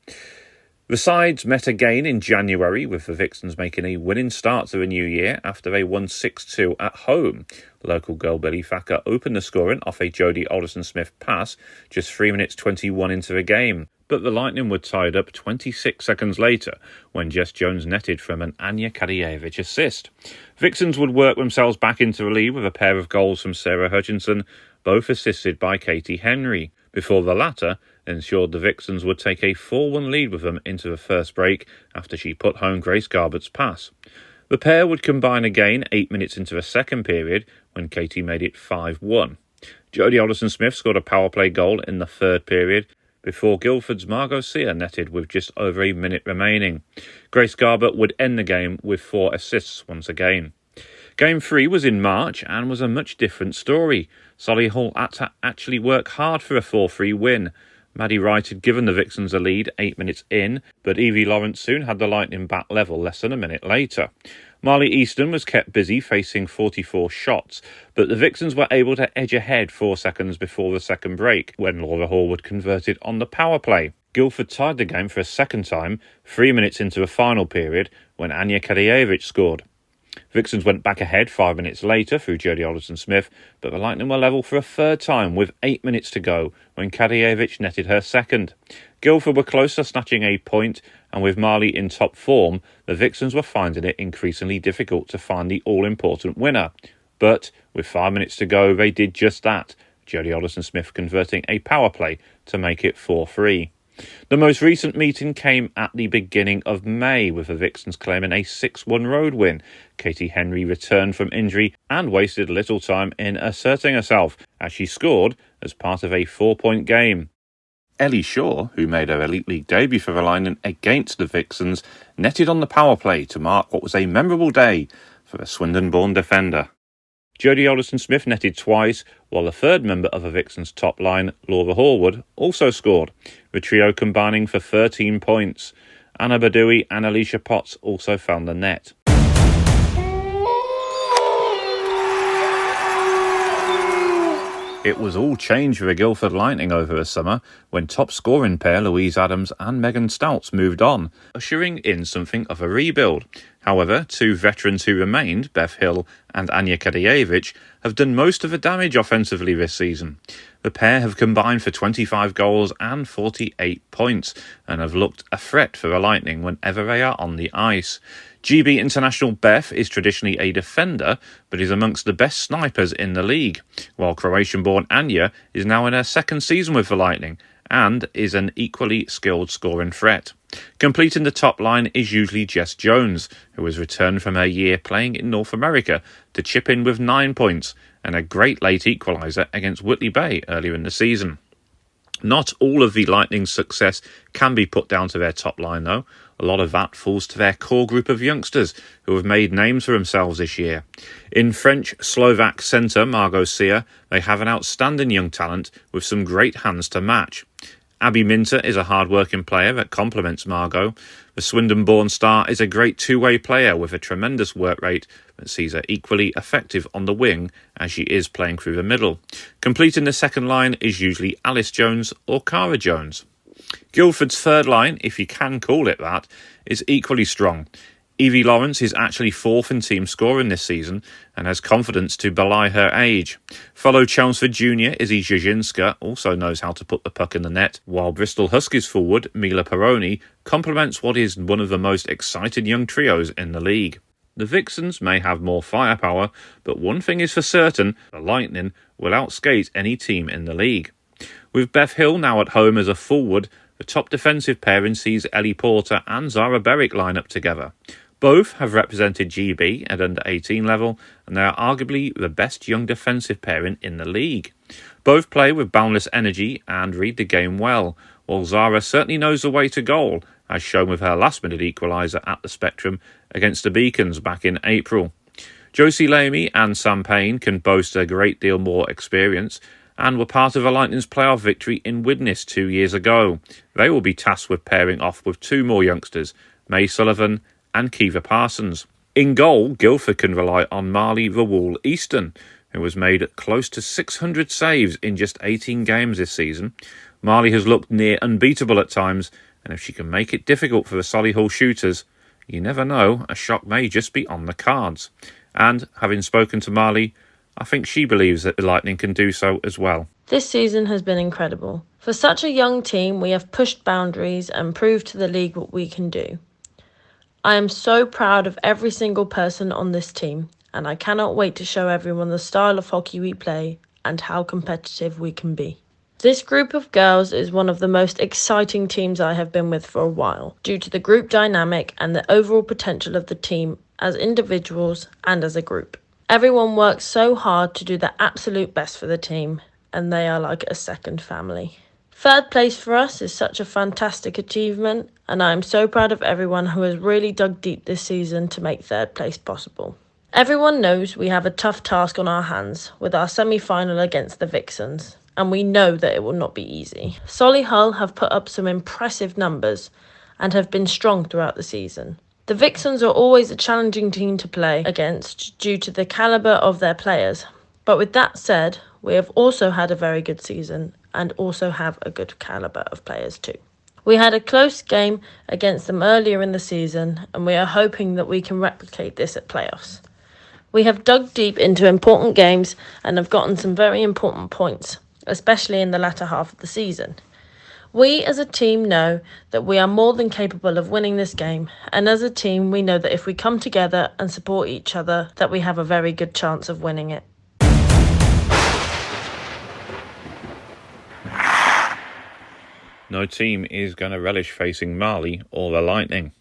The sides met again in January, with the Vixens making a winning start to the new year after they won 6-2 at home. Local girl Billy Thacker opened the scoring off a Jodie Alderson-Smith pass just 3 minutes 21 into the game. But the Lightning were tied up 26 seconds later when Jess Jones netted from an Anya Kadievich assist. Vixens would work themselves back into the lead with a pair of goals from Sarah Hutchinson, both assisted by Katie Henry, before the latter ensured the Vixens would take a 4-1 lead with them into the first break after she put home Grace Garbutt's pass. The pair would combine again 8 minutes into the second period when Katie made it 5-1. Jodie Alderson-Smith scored a power play goal in the third period, before Guildford's Margot Sear netted with just over a minute remaining. Grace Garbutt would end the game with 4 assists once again. Game 3 was in March and was a much different story. Solihull had to actually work hard for a 4-3 win. Maddie Wright had given the Vixens a lead 8 minutes in, but Evie Lawrence soon had the Lightning back level less than a minute later. Marley Easton was kept busy facing 44 shots, but the Vixens were able to edge ahead 4 seconds before the second break, when Laura Horwood converted on the power play. Guildford tied the game for a second time, 3 minutes into the final period, when Anya Kadievich scored. Vixens went back ahead 5 minutes later through Jodie Alderson-Smith, but the Lightning were level for a third time with 8 minutes to go when Kadievich netted her second. Guildford were close to snatching a point, and with Marley in top form, the Vixens were finding it increasingly difficult to find the all-important winner. But with 5 minutes to go, they did just that, Jodie Alderson-Smith converting a power play to make it 4-3. The most recent meeting came at the beginning of May, with the Vixens claiming a 6-1 road win. Katie Henry returned from injury and wasted little time in asserting herself, as she scored as part of a 4-point game. Ellie Shaw, who made her Elite League debut for Relegation against the Vixens, netted on the power play to mark what was a memorable day for a Swindon-born defender. Jodie Alderson-Smith netted twice, while the third member of the Vixens' top line, Laura Horwood, also scored, the trio combining for 13 points. Anna Badoui and Alicia Potts also found the net. It was all change for the Guildford Lightning over the summer when top scoring pair Louise Adams and Megan Stouts moved on, ushering in something of a rebuild. However, two veterans who remained, Beth Hill and Anya Kodiaks, have done most of the damage offensively this season. The pair have combined for 25 goals and 48 points and have looked a threat for the Lightning whenever they are on the ice. GB international Beth is traditionally a defender, but is amongst the best snipers in the league, while Croatian-born Anya is now in her second season with the Lightning and is an equally skilled scoring threat. Completing the top line is usually Jess Jones, who has returned from her year playing in North America to chip in with 9 points and a great late equaliser against Whitley Bay earlier in the season. Not all of the Lightning's success can be put down to their top line, though. A lot of that falls to their core group of youngsters who have made names for themselves this year. In French-Slovak centre Margot Sear, they have an outstanding young talent with some great hands to match. Abby Minter is a hard-working player that complements Margot. The Swindon-born star is a great two-way player with a tremendous work rate that sees her equally effective on the wing as she is playing through the middle. Completing the second line is usually Alice Jones or Cara Jones. Guildford's third line, if you can call it that, is equally strong. Evie Lawrence is actually fourth in team scoring this season and has confidence to belie her age. Fellow Chelmsford junior Izzy Zizhinska also knows how to put the puck in the net, while Bristol Huskies forward Mila Peroni complements what is one of the most exciting young trios in the league. The Vixens may have more firepower, but one thing is for certain, the Lightning will outskate any team in the league. With Beth Hill now at home as a forward, the top defensive pairing sees Ellie Porter and Zara Berwick line up together. Both have represented GB at under 18 level, and they are arguably the best young defensive pairing in the league. Both play with boundless energy and read the game well, while Zara certainly knows the way to goal, as shown with her last-minute equaliser at the Spectrum against the Beacons back in April. Josie Lamy and Sam Payne can boast a great deal more experience, and were part of the Lightning's playoff victory in Widnes 2 years ago. They will be tasked with pairing off with two more youngsters, May Sullivan and Kiva Parsons. In goal, Guildford can rely on Marley the Wool Easton, who has made close to 600 saves in just 18 games this season. Marley has looked near unbeatable at times, and if she can make it difficult for the Solihull shooters, you never know, a shock may just be on the cards. And, having spoken to Marley, I think she believes that the Lightning can do so as well. This season has been incredible. For such a young team, we have pushed boundaries and proved to the league what we can do. I am so proud of every single person on this team, and I cannot wait to show everyone the style of hockey we play and how competitive we can be. This group of girls is one of the most exciting teams I have been with for a while, due to the group dynamic and the overall potential of the team as individuals and as a group. Everyone works so hard to do their absolute best for the team, and they are like a second family. Third place for us is such a fantastic achievement, and I am so proud of everyone who has really dug deep this season to make third place possible. Everyone knows we have a tough task on our hands with our semi-final against the Vixens, and we know that it will not be easy. Solihull have put up some impressive numbers and have been strong throughout the season. The Vixens are always a challenging team to play against due to the calibre of their players. But with that said, we have also had a very good season and also have a good calibre of players too. We had a close game against them earlier in the season, and we are hoping that we can replicate this at playoffs. We have dug deep into important games and have gotten some very important points, especially in the latter half of the season. We as a team know that we are more than capable of winning this game, and as a team we know that if we come together and support each other, that we have a very good chance of winning it. No team is going to relish facing Marley or the Lightning.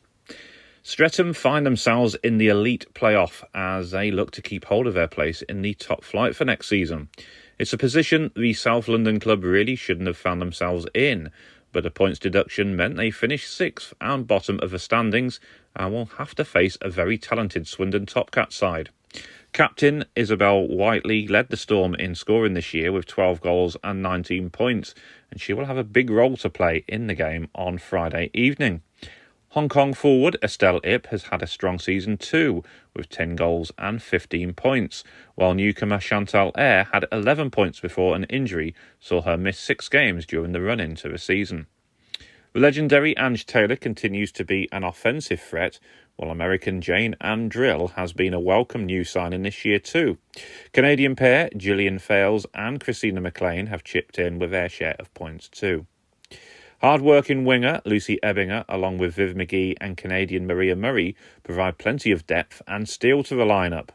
Streatham find themselves in the elite playoff as they look to keep hold of their place in the top flight for next season. It's a position the South London club really shouldn't have found themselves in, but a points deduction meant they finished 6th and bottom of the standings and will have to face a very talented Swindon Topcats side. Captain Isabel Whitley led the Storm in scoring this year with 12 goals and 19 points, and she will have a big role to play in the game on Friday evening. Hong Kong forward Estelle Ip has had a strong season too, with 10 goals and 15 points, while newcomer Chantal Eyre had 11 points before an injury saw her miss 6 games during the run-in to the season. The legendary Ange Taylor continues to be an offensive threat, while American Jane Ann Drill has been a welcome new signing this year too. Canadian pair Gillian Fales and Christina McLean have chipped in with their share of points too. Hard-working winger Lucy Ebbinger, along with Viv McGee and Canadian Maria Murray, provide plenty of depth and steel to the lineup.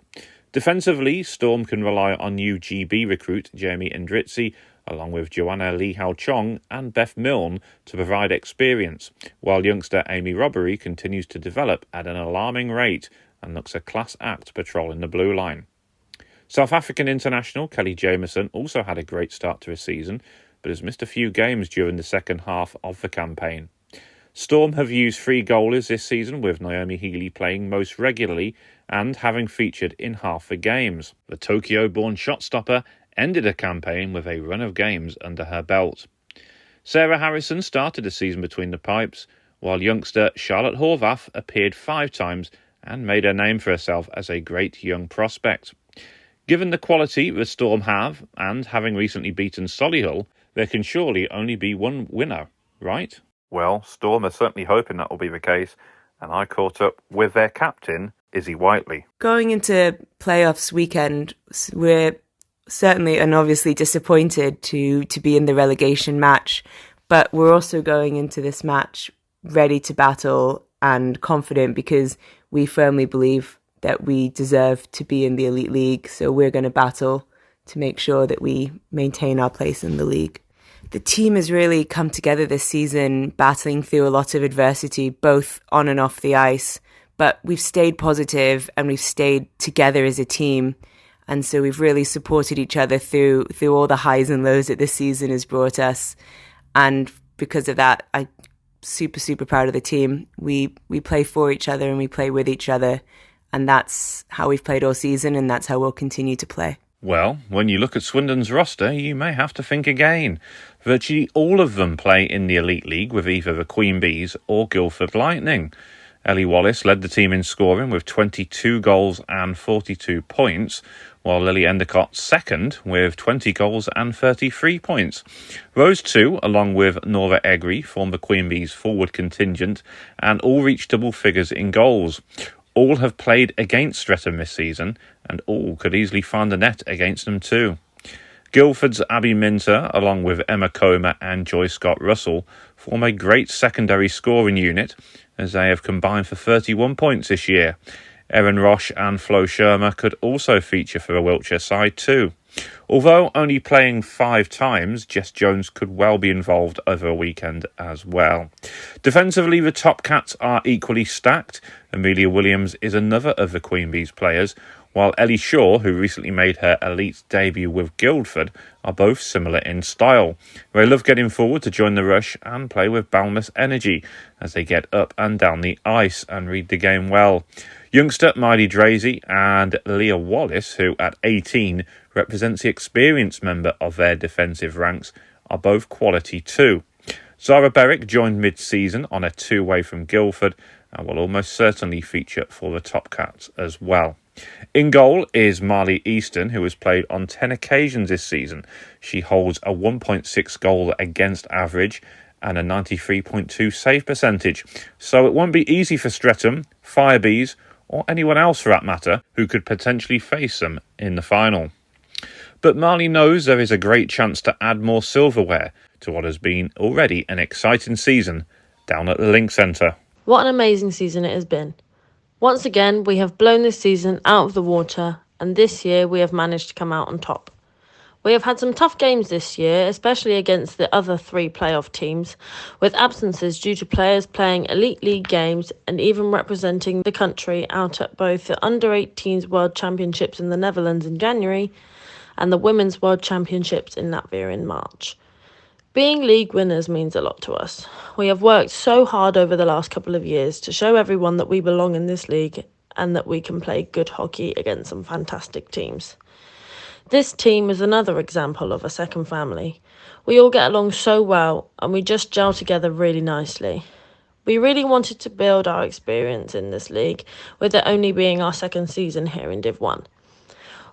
Defensively, Storm can rely on new GB recruit Jamie Ndritzi, along with Joanna Lee Hao Chong and Beth Milne to provide experience, while youngster Amy Robbery continues to develop at an alarming rate and looks a class act patrolling the blue line. South African international Kelly Jameson also had a great start to his season, but has missed a few games during the second half of the campaign. Storm have used 3 goalies this season, with Naomi Healy playing most regularly and having featured in half the games. The Tokyo-born shot-stopper ended a campaign with a run of games under her belt. Sarah Harrison started the season between the pipes, while youngster Charlotte Horvath appeared 5 times and made her name for herself as a great young prospect. Given the quality the Storm have, and having recently beaten Solihull, there can surely only be one winner, right? Well, Storm are certainly hoping that will be the case, and I caught up with their captain, Izzy Whiteley. Going into playoffs weekend, we're certainly and obviously disappointed to be in the relegation match, but we're also going into this match ready to battle and confident because we firmly believe that we deserve to be in the elite league, so we're going to battle to make sure that we maintain our place in the league. The team has really come together this season, battling through a lot of adversity, both on and off the ice, but we've stayed positive and we've stayed together as a team, and so we've really supported each other through all the highs and lows that this season has brought us, and because of that, I'm super proud of the team. We play for each other and we play with each other, and that's how we've played all season, and that's how we'll continue to play. Well, when you look at Swindon's roster, you may have to think again. Virtually all of them play in the Elite League with either the Queen Bees or Guildford Lightning. Ellie Wallace led the team in scoring with 22 goals and 42 points, while Lily Endicott second with 20 goals and 33 points. Those two, along with Nora Egri, form the Queen Bees forward contingent and all reached double figures in goals. All have played against Streatham this season, and all could easily find the net against them too. Guildford's Abby Minter, along with Emma Comer and Joy Scott Russell, form a great secondary scoring unit, as they have combined for 31 points this year. Erin Roche and Flo Shermer could also feature for the Wiltshire side too. Although only playing 5 times, Jess Jones could well be involved over a weekend as well. Defensively, the Topcats are equally stacked. Amelia Williams is another of the Queen Bees players, while Ellie Shaw, who recently made her elite debut with Guildford, are both similar in style. They love getting forward to join the rush and play with boundless energy as they get up and down the ice and read the game well. Youngster Miley Drazy and Leah Wallace, who at 18 represents the experienced member of their defensive ranks, are both quality too. Zara Berwick joined mid-season on a 2-way from Guildford and will almost certainly feature for the Topcats as well. In goal is Marley Easton, who has played on 10 occasions this season. She holds a 1.6 goal against average and a 93.2 save percentage. So it won't be easy for Streatham, Firebees, or anyone else for that matter, who could potentially face them in the final. But Marley knows there is a great chance to add more silverware to what has been already an exciting season down at the Link Centre. What an amazing season it has been. Once again, we have blown this season out of the water, and this year we have managed to come out on top. We have had some tough games this year, especially against the other 3 playoff teams, with absences due to players playing Elite League games and even representing the country out at both the Under-18s World Championships in the Netherlands in January and the Women's World Championships in Latvia in March. Being league winners means a lot to us. We have worked so hard over the last couple of years to show everyone that we belong in this league and that we can play good hockey against some fantastic teams. This team is another example of a second family. We all get along so well and we just gel together really nicely. We really wanted to build our experience in this league, with it only being our second season here in Div 1.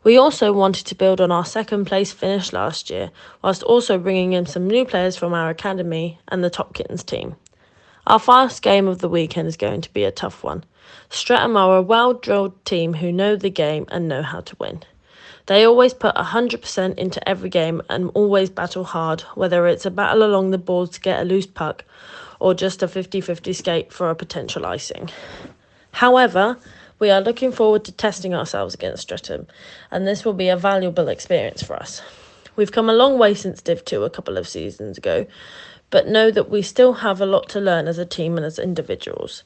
We also wanted to build on our second place finish last year, whilst also bringing in some new players from our academy and the Topcats team. Our first game of the weekend is going to be a tough one. Streatham are a well-drilled team who know the game and know how to win. They always put 100% into every game and always battle hard, whether it's a battle along the boards to get a loose puck or just a 50-50 skate for a potential icing. However, we are looking forward to testing ourselves against Streatham, and this will be a valuable experience for us. We've come a long way since Div 2 a couple of seasons ago, but know that we still have a lot to learn as a team and as individuals.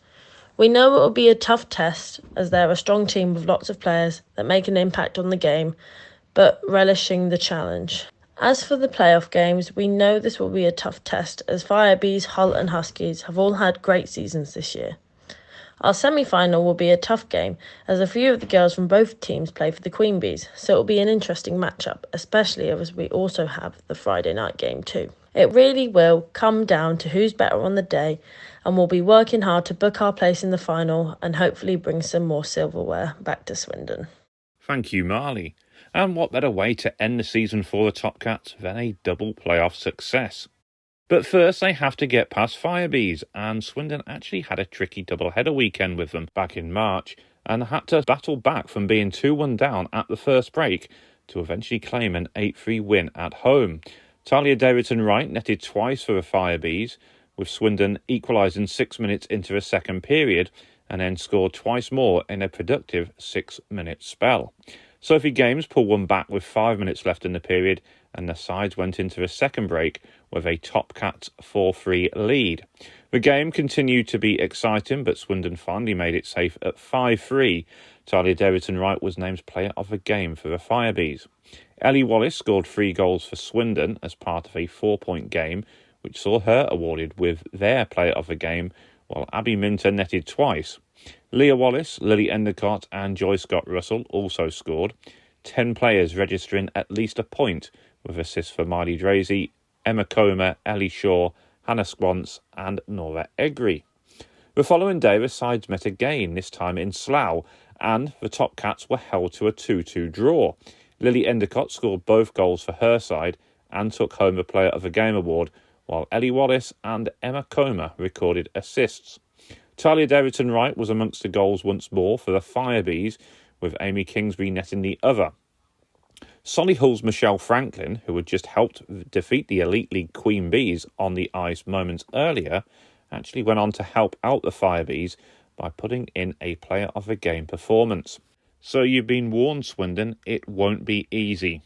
We know it will be a tough test, as they're a strong team with lots of players that make an impact on the game, but relishing the challenge. As for the playoff games, we know this will be a tough test, as Firebees, Hull and Huskies have all had great seasons this year. Our semi-final will be a tough game, as a few of the girls from both teams play for the Queen Bees, so it will be an interesting matchup, especially as we also have the Friday night game too. It really will come down to who's better on the day, and we'll be working hard to book our place in the final and hopefully bring some more silverware back to Swindon. Thank you, Marley. And what better way to end the season for the Topcats than a double playoff success? But first they have to get past Firebees, and Swindon actually had a tricky double-header weekend with them back in March and had to battle back from being 2-1 down at the first break to eventually claim an 8-3 win at home. Talia Davidson-Wright netted twice for the Firebees, with Swindon equalising 6 minutes into the second period and then scored twice more in a productive 6-minute spell. Sophie Games pulled one back with 5 minutes left in the period, and the sides went into the second break with a Topcats 4-3 lead. The game continued to be exciting, but Swindon finally made it safe at 5-3. Talia Davidson-Wright was named player of the game for the Firebees. Ellie Wallace scored 3 goals for Swindon as part of a 4-point game, which saw her awarded with their player of the game, while Abby Minter netted twice. Leah Wallace, Lily Endicott and Joy Scott Russell also scored. 10 players registering at least a point, with assists for Miley Drazy, Emma Comer, Ellie Shaw, Hannah Squance and Nora Egri. The following day the sides met again, this time in Slough, and the Topcats were held to a 2-2 draw. Lily Endicott scored both goals for her side and took home the Player of the Game award, while Ellie Wallace and Emma Comer recorded assists. Talia Davidson-Wright was amongst the goals once more for the Firebees, with Amy Kingsbury netting the other. Solihull's Michelle Franklin, who had just helped defeat the Elite League Queen Bees on the ice moments earlier, actually went on to help out the Firebees by putting in a Player of the Game performance. So you've been warned, Swindon, it won't be easy.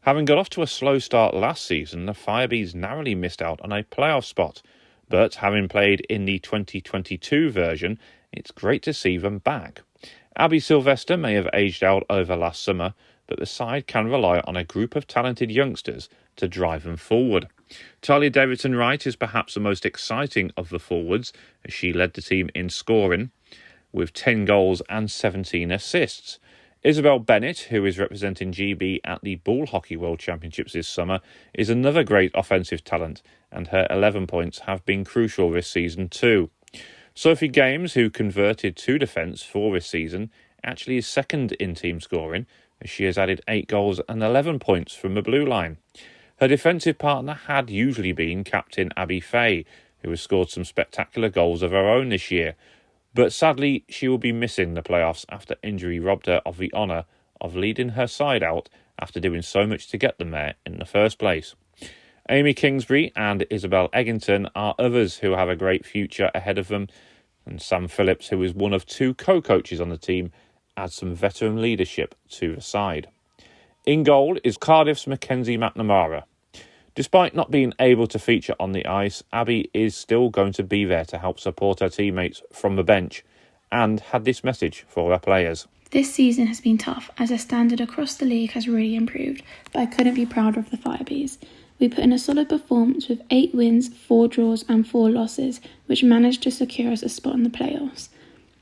Having got off to a slow start last season, the Firebees narrowly missed out on a playoff spot, but having played in the 2022 version, it's great to see them back. Abby Sylvester may have aged out over last summer, but the side can rely on a group of talented youngsters to drive them forward. Talia Davidson-Wright is perhaps the most exciting of the forwards, as she led the team in scoring, with 10 goals and 17 assists. Isabel Bennett, who is representing GB at the Ball Hockey World Championships this summer, is another great offensive talent, and her 11 points have been crucial this season too. Sophie Games, who converted to defence for this season, actually is second in team scoring, as she has added 8 goals and 11 points from the blue line. Her defensive partner had usually been captain Abby Fay, who has scored some spectacular goals of her own this year, but sadly she will be missing the playoffs after injury robbed her of the honour of leading her side out after doing so much to get them there in the first place. Amy Kingsbury and Isabel Eggington are others who have a great future ahead of them, and Sam Phillips, who is one of 2 co-coaches on the team, adds some veteran leadership to the side. In goal is Cardiff's Mackenzie McNamara. Despite not being able to feature on the ice, Abby is still going to be there to help support her teammates from the bench and had this message for her players. This season has been tough as the standard across the league has really improved, but I couldn't be prouder of the Firebees. We put in a solid performance with 8 wins, 4 draws and 4 losses, which managed to secure us a spot in the playoffs.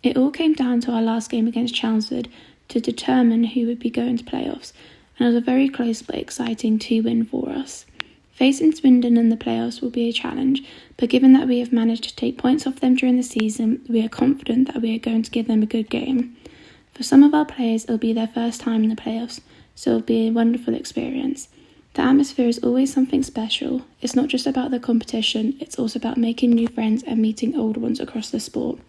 It all came down to our last game against Chelmsford to determine who would be going to playoffs, and it was a very close but exciting 2-win for us. Facing Swindon in the playoffs will be a challenge, but given that we have managed to take points off them during the season, we are confident that we are going to give them a good game. For some of our players, it will be their first time in the playoffs, so it will be a wonderful experience. The atmosphere is always something special. It's not just about the competition, it's also about making new friends and meeting old ones across the sport.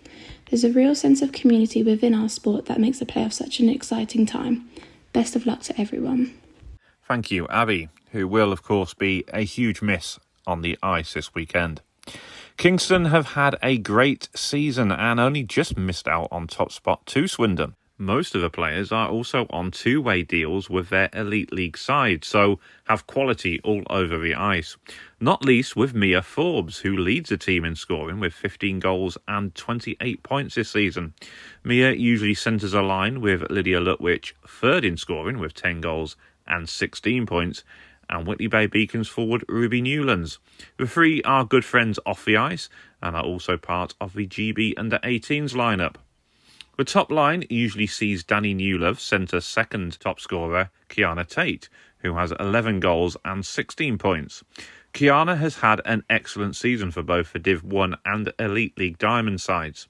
There's a real sense of community within our sport that makes the playoffs such an exciting time. Best of luck to everyone. Thank you, Abby, who will, of course, be a huge miss on the ice this weekend. Kingston have had a great season and only just missed out on top spot to Swindon. Most of the players are also on two-way deals with their Elite League side, so have quality all over the ice. Not least with Mia Forbes, who leads the team in scoring with 15 goals and 28 points this season. Mia usually centres a line with Lydia Lutwich, third in scoring with 10 goals and 16 points, and Whitley Bay Beacons forward Ruby Newlands. The three are good friends off the ice and are also part of the GB Under-18s lineup. The top line usually sees Danny Newlove centre second top scorer Kiana Tate, who has 11 goals and 16 points. Kiana has had an excellent season for both the Div 1 and Elite League Diamond sides.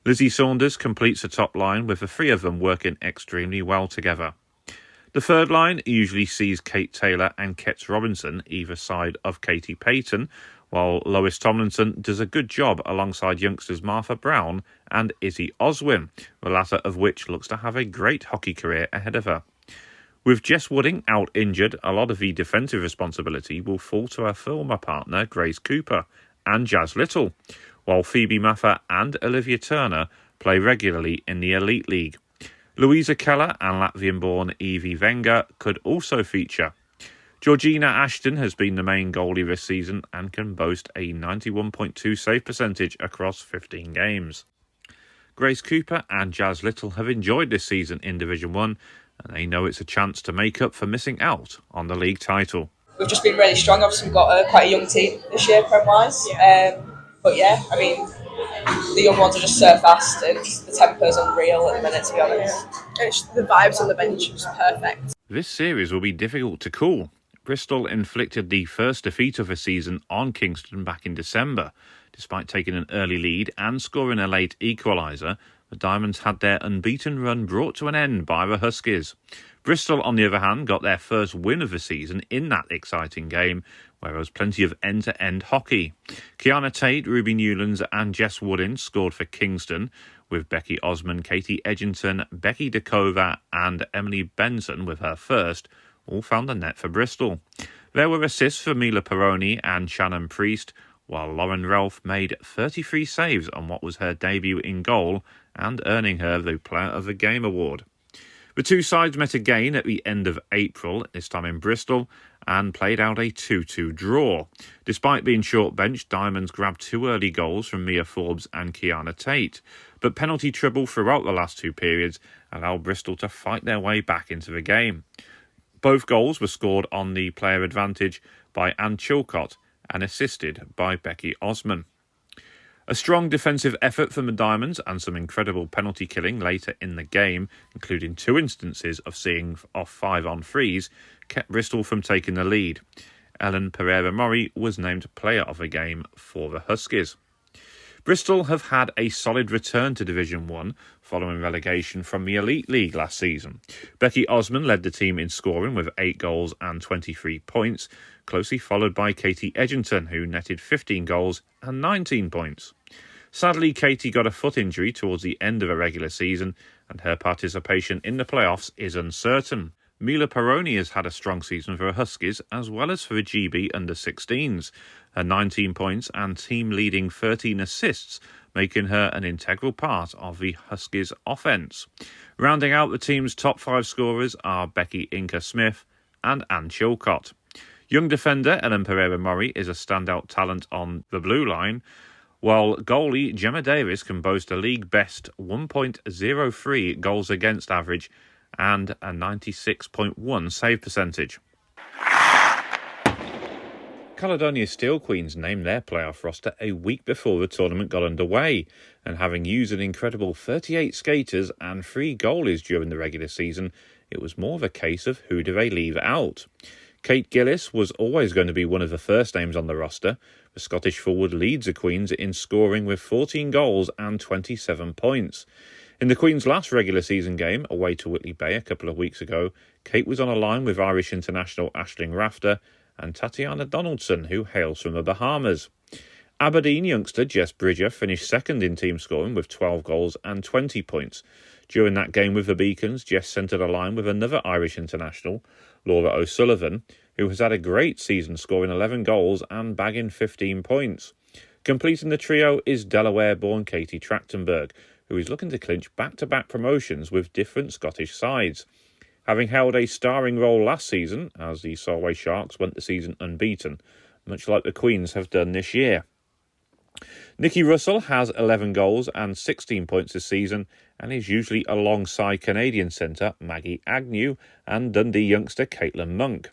Lizzie Saunders completes the top line with the three of them working extremely well together. The third line usually sees Kate Taylor and Ketz Robinson either side of Katie Payton, while Lois Tomlinson does a good job alongside youngsters Martha Brown and Izzy Oswin, the latter of which looks to have a great hockey career ahead of her. With Jess Wooding out injured, a lot of the defensive responsibility will fall to her former partner Grace Cooper and Jazz Little, while Phoebe Maffa and Olivia Turner play regularly in the Elite League. Louisa Keller and Latvian-born Evie Wenger could also feature. Georgina Ashton has been the main goalie this season and can boast a 91.2 save percentage across 15 games. Grace Cooper and Jazz Little have enjoyed this season in Division 1 and they know it's a chance to make up for missing out on the league title. We've just been really strong. Obviously we've got quite a young team this year, Prem-wise. But yeah, I mean, the young ones are just so fast and the tempo's unreal at the minute, to be honest. The vibes on the bench are just perfect. This series will be difficult to call. Bristol inflicted the first defeat of the season on Kingston back in December. Despite taking an early lead and scoring a late equaliser, the Diamonds had their unbeaten run brought to an end by the Huskies. Bristol, on the other hand, got their first win of the season in that exciting game, where there was plenty of end-to-end hockey. Kiana Tate, Ruby Newlands and Jess Woodin scored for Kingston, with Becky Osman, Katie Edgington, Becky Dakova and Emily Benson with her first, all found the net for Bristol. There were assists for Mila Peroni and Shannon Priest, while Lauren Ralph made 33 saves on what was her debut in goal and earning her the Player of the Game award. The two sides met again at the end of April, this time in Bristol, and played out a 2-2 draw. Despite being short-benched, Diamonds grabbed 2 early goals from Mia Forbes and Kiana Tate, but penalty trouble throughout the last 2 periods allowed Bristol to fight their way back into the game. Both goals were scored on the player advantage by Anne Chilcott and assisted by Becky Osman. A strong defensive effort from the Diamonds and some incredible penalty killing later in the game, including 2 instances of seeing off 5 on 3s, kept Bristol from taking the lead. Ellen Pereira-Murray was named player of the game for the Huskies. Bristol have had a solid return to Division 1 following relegation from the Elite League last season. Becky Osman led the team in scoring with 8 goals and 23 points, closely followed by Katie Edgington, who netted 15 goals and 19 points. Sadly, Katie got a foot injury towards the end of a regular season, and her participation in the playoffs is uncertain. Mila Peroni has had a strong season for her Huskies as well as for the GB under-16s. Her 19 points and team-leading 13 assists making her an integral part of the Huskies' offence. Rounding out the team's top 5 scorers are Becky Inker-Smith and Anne Chilcott. Young defender Ellen Pereira-Mori is a standout talent on the blue line, while goalie Gemma Davis can boast a league-best 1.03 goals against average and a 96.1 save percentage. Caledonia Steel Queens named their playoff roster a week before the tournament got underway, and having used an incredible 38 skaters and 3 goalies during the regular season, it was more of a case of who do they leave out. Kate Gillis was always going to be one of the first names on the roster. The Scottish forward leads the Queens in scoring with 14 goals and 27 points. In the Queen's last regular season game, away to Whitley Bay a couple of weeks ago, Kate was on a line with Irish international Aisling Rafter and Tatiana Donaldson, who hails from the Bahamas. Aberdeen youngster Jess Bridger finished second in team scoring with 12 goals and 20 points. During that game with the Beacons, Jess centred a line with another Irish international, Laura O'Sullivan, who has had a great season scoring 11 goals and bagging 15 points. Completing the trio is Delaware-born Katie Trachtenberg, who is looking to clinch back-to-back promotions with different Scottish sides. Having held a starring role last season, as the Solway Sharks went the season unbeaten, much like the Queens have done this year. Nikki Russell has 11 goals and 16 points this season and is usually alongside Canadian centre Maggie Agnew and Dundee youngster Caitlin Monk.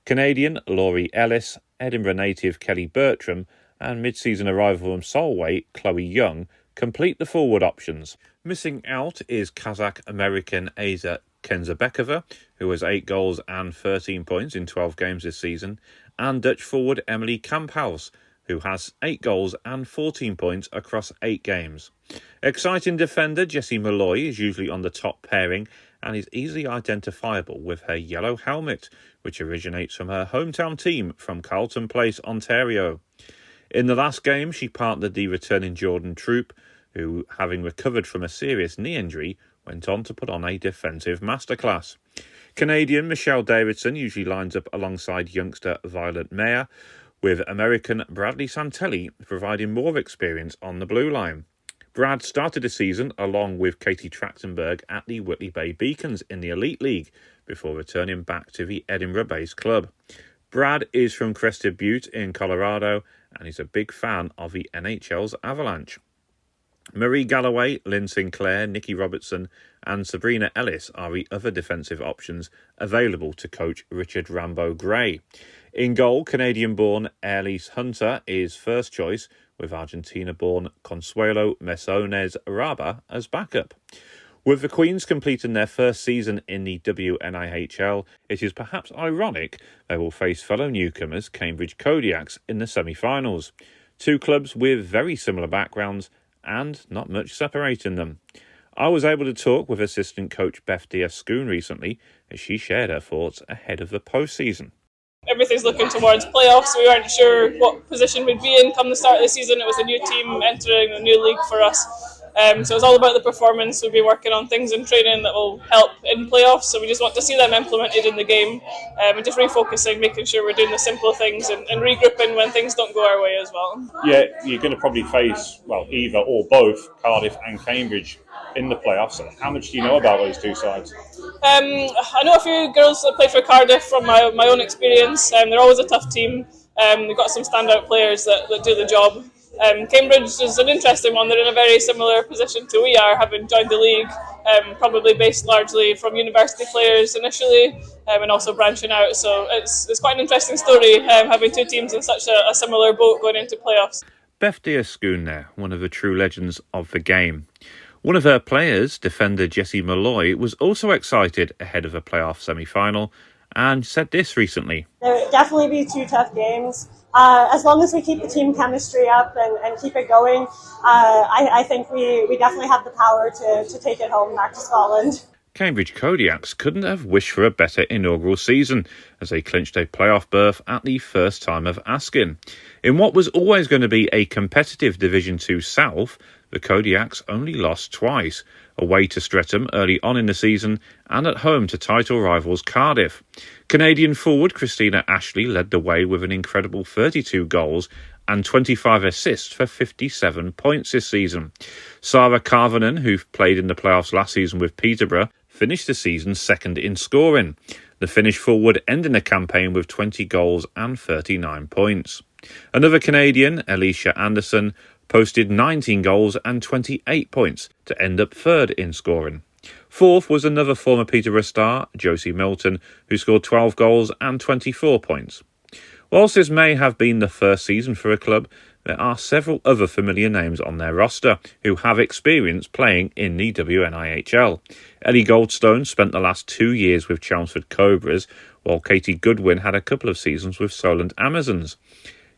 Canadian Laurie Ellis, Edinburgh native Kelly Bertram and mid-season arrival from Solway Chloe Young complete the forward options. Missing out is Kazakh-American Aza Kenzabekova, who has 8 goals and 13 points in 12 games this season, and Dutch forward Emily Kamphaus, who has 8 goals and 14 points across 8 games. Exciting defender Jessie Malloy is usually on the top pairing and is easily identifiable with her yellow helmet, which originates from her hometown team from Carlton Place, Ontario. In the last game, she partnered the returning Jordan Troop, who, having recovered from a serious knee injury, went on to put on a defensive masterclass. Canadian Michelle Davidson usually lines up alongside youngster Violet Mayer, with American Bradley Santelli providing more experience on the blue line. Brad started the season along with Katie Trachtenberg at the Whitley Bay Beacons in the Elite League before returning back to the Edinburgh-based club. Brad is from Crested Butte in Colorado and is a big fan of the NHL's Avalanche. Marie Galloway, Lynn Sinclair, Nikki Robertson and Sabrina Ellis are the other defensive options available to coach Richard Rambo Gray. In goal, Canadian-born Elise Hunter is first choice, with Argentina-born Consuelo Mesones Raba as backup. With the Queens completing their first season in the WNIHL, it is perhaps ironic they will face fellow newcomers Cambridge Kodiaks in the semi-finals. 2 clubs with very similar backgrounds and not much separating them. I was able to talk with assistant coach Beth Diaz-Schoon recently as she shared her thoughts ahead of the postseason. Everything's looking towards playoffs. We weren't sure what position we'd be in come the start of the season. It was a new team entering a new league for us. So it's all about the performance. We'll be working on things in training that will help in playoffs. So we just want to see them implemented in the game and just refocusing, making sure we're doing the simple things and regrouping when things don't go our way as well. Yeah, you're going to probably face, either or both Cardiff and Cambridge in the playoffs. How much do you know about those 2 sides? I know a few girls that play for Cardiff from my own experience. They're always a tough team. They've got some standout players that do the job. Cambridge is an interesting one. They're in a very similar position to we are, having joined the league, probably based largely from university players initially, and also branching out. So it's quite an interesting story, having 2 teams in such a similar boat going into playoffs. Beth Diaz-Schoon there, one of the true legends of the game. One of her players, defender Jessie Malloy, was also excited ahead of a playoff semi-final and said this recently. There will definitely be 2 tough games. As long as we keep the team chemistry up and keep it going, I think we definitely have the power to take it home back to Scotland. Cambridge Kodiaks couldn't have wished for a better inaugural season as they clinched a playoff berth at the first time of asking. In what was always going to be a competitive Division 2 South, the Kodiaks only lost twice, away to Streatham early on in the season and at home to title rivals Cardiff. Canadian forward Christina Ashley led the way with an incredible 32 goals and 25 assists for 57 points this season. Sarah Carvenan, who played in the playoffs last season with Peterborough, finished the season second in scoring. The Finnish forward ending the campaign with 20 goals and 39 points. Another Canadian, Alicia Anderson, posted 19 goals and 28 points to end up third in scoring. Fourth was another former Peterborough star, Josie Milton, who scored 12 goals and 24 points. Whilst this may have been the first season for a club, there are several other familiar names on their roster who have experience playing in the WNIHL. Ellie Goldstone spent the last 2 years with Chelmsford Cobras, while Katie Goodwin had a couple of seasons with Solent Amazons.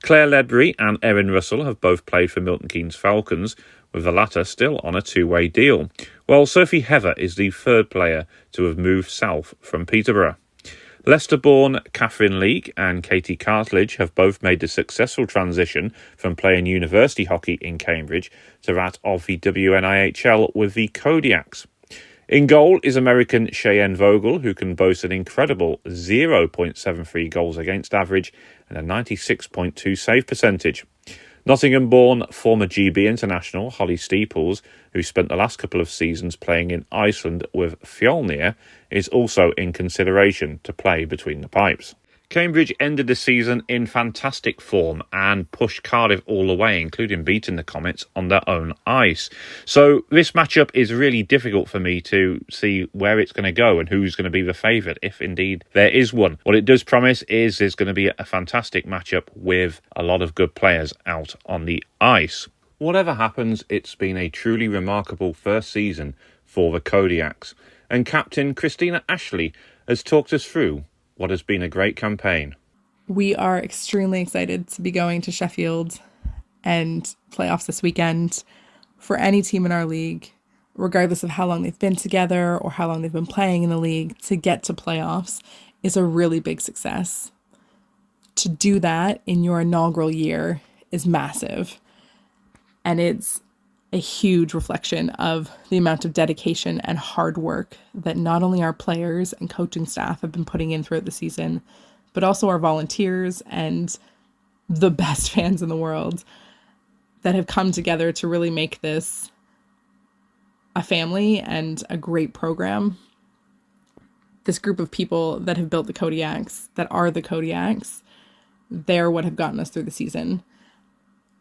Claire Ledbury and Erin Russell have both played for Milton Keynes Falcons, with the latter still on a two-way deal, while Sophie Heather is the third player to have moved south from Peterborough. Leicester-born Catherine Leake and Katie Cartledge have both made the successful transition from playing university hockey in Cambridge to that of the WNIHL with the Kodiaks. In goal is American Cheyenne Vogel, who can boast an incredible 0.73 goals against average and a 96.2 save percentage. Nottingham-born former GB international Holly Steeples, who spent the last couple of seasons playing in Iceland with Fjolnir, is also in consideration to play between the pipes. Cambridge ended the season in fantastic form and pushed Cardiff all the way, including beating the Comets on their own ice. So this matchup is really difficult for me to see where it's going to go and who's going to be the favourite, if indeed there is one. What it does promise is there's going to be a fantastic matchup with a lot of good players out on the ice. Whatever happens, it's been a truly remarkable first season for the Kodiaks, and captain Christina Ashley has talked us through what has been a great campaign. We are extremely excited to be going to Sheffield and playoffs this weekend. For any team in our league, regardless of how long they've been together or how long they've been playing in the league, to get to playoffs is a really big success. To do that in your inaugural year is massive. And it's a huge reflection of the amount of dedication and hard work that not only our players and coaching staff have been putting in throughout the season, but also our volunteers and the best fans in the world that have come together to really make this a family and a great program. This group of people that have built the Kodiaks, that are the Kodiaks, they're what have gotten us through the season.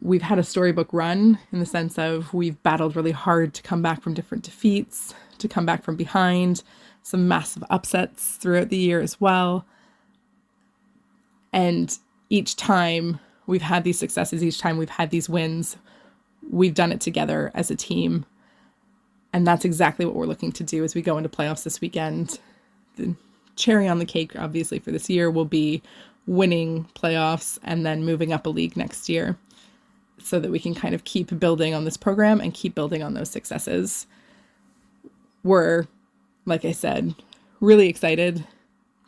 We've had a storybook run in the sense of we've battled really hard to come back from different defeats, to come back from behind, some massive upsets throughout the year as well. And each time we've had these successes, each time we've had these wins, we've done it together as a team. And that's exactly what we're looking to do as we go into playoffs this weekend. The cherry on the cake, obviously, for this year will be winning playoffs and then moving up a league next year, so that we can kind of keep building on this program and keep building on those successes. We're, like I said, really excited,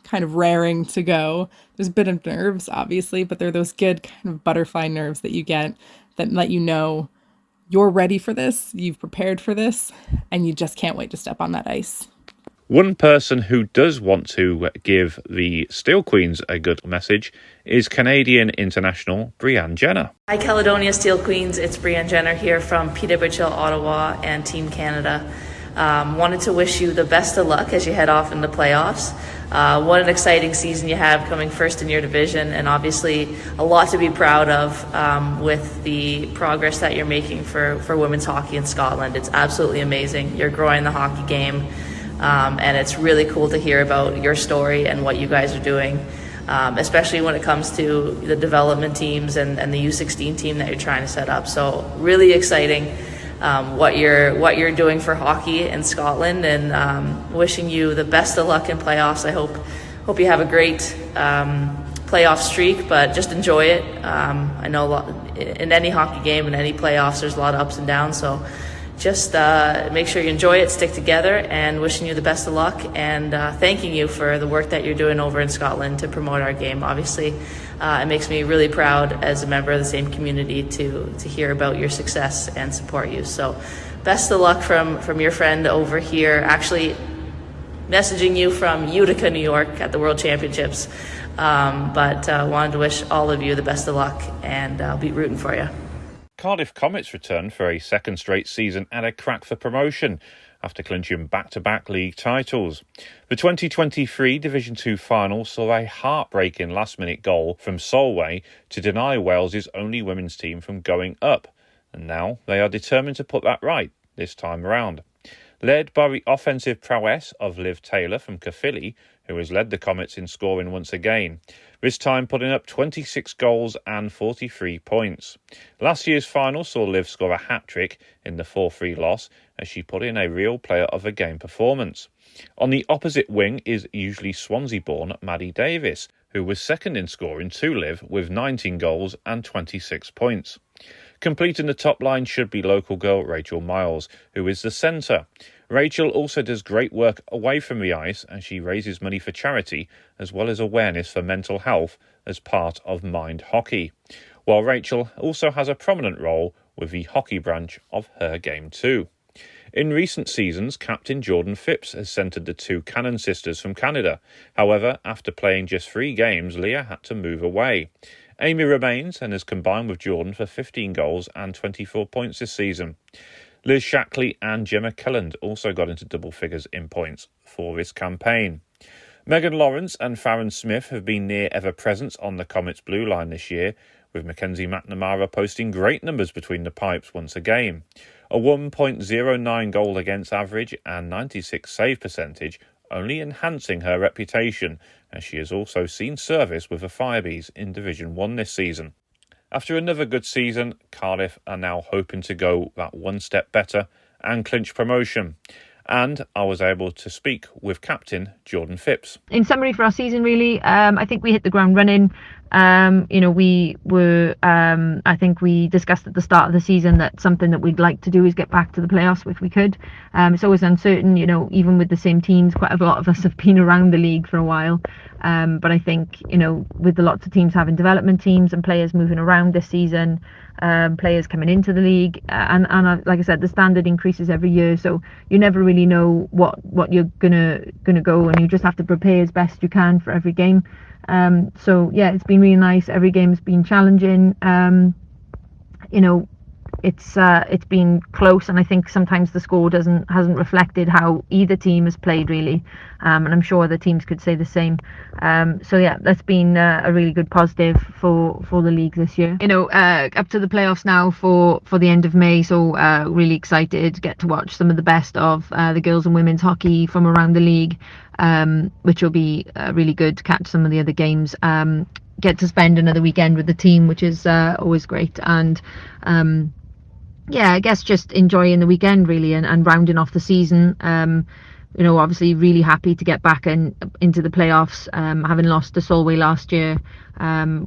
kind of raring to go. There's a bit of nerves, obviously, but they're those good kind of butterfly nerves that you get that let you know you're ready for this, you've prepared for this, and you just can't wait to step on that ice. One person who does want to give the Steel Queens a good message is Canadian international Brianne Jenner. Hi Caledonia Steel Queens, it's Brianne Jenner here from Peterborough, Ottawa and Team Canada. Wanted to wish you the best of luck as you head off into playoffs. What an exciting season you have, coming first in your division, and obviously a lot to be proud of with the progress that you're making for women's hockey in Scotland. It's absolutely amazing. You're growing the hockey game. And it's really cool to hear about your story and what you guys are doing, especially when it comes to the development teams and the U16 team that you're trying to set up. So really exciting what you're doing for hockey in Scotland, and wishing you the best of luck in playoffs. I hope you have a great playoff streak, but just enjoy it. I know in any hockey game and any playoffs there's a lot of ups and downs, so just make sure you enjoy it, stick together, and wishing you the best of luck, and thanking you for the work that you're doing over in Scotland to promote our game. Obviously, it makes me really proud as a member of the same community to hear about your success and support you. So best of luck from your friend over here, actually messaging you from Utica, New York at the World Championships. But wanted to wish all of you the best of luck, and I'll be rooting for you. Cardiff Comets returned for a second straight season and a crack for promotion after clinching back-to-back league titles. The 2023 Division 2 final saw a heartbreaking last-minute goal from Solway to deny Wales's only women's team from going up, and now they are determined to put that right this time around. Led by the offensive prowess of Liv Taylor from Caerphilly, who has led the Comets in scoring once again, this time putting up 26 goals and 43 points. Last year's final saw Liv score a hat-trick in the 4-3 loss as she put in a real player of the game performance. On the opposite wing is usually Swansea-born Maddie Davis, who was second in scoring to Liv with 19 goals and 26 points. Completing the top line should be local girl Rachel Miles, who is the centre. Rachel also does great work away from the ice, and she raises money for charity as well as awareness for mental health as part of Mind Hockey. While Rachel also has a prominent role with the hockey branch of her game too. In recent seasons, Captain Jordan Phipps has centred the two Cannon sisters from Canada. However, after playing just 3 games, Leah had to move away. Amy remains and has combined with Jordan for 15 goals and 24 points this season. Liz Shackley and Gemma Kelland also got into double figures in points for this campaign. Megan Lawrence and Farron Smith have been near ever-present on the Comets' blue line this year, with Mackenzie McNamara posting great numbers between the pipes once again. A 1.09 goal against average and 96 save percentage, only enhancing her reputation, as she has also seen service with the Firebees in Division 1 this season. After another good season, Cardiff are now hoping to go that one step better and clinch promotion. And I was able to speak with Captain Jordan Phipps. In summary for our season, really, I think we hit the ground running. We were, I think we discussed at the start of the season that something that we'd like to do is get back to the playoffs if we could. It's always uncertain, even with the same teams, quite a lot of us have been around the league for a while. But I think, with the lots of teams having development teams and players moving around this season, players coming into the league, and like I said, the standard increases every year, so you never really know what you're gonna go, and you just have to prepare as best you can for every game. So yeah, it's been really nice. Every game's been challenging. It's been close, and I think sometimes the score hasn't reflected how either team has played really, and I'm sure the teams could say the same. So yeah, that's been a really good positive for the league this year. Up to the playoffs now for the end of May, so really excited to get to watch some of the best of the girls and women's hockey from around the league, which will be really good to catch some of the other games. Get to spend another weekend with the team, which is always great, and yeah, I guess just enjoying the weekend really and rounding off the season. Obviously really happy to get back into the playoffs, having lost to Solway last year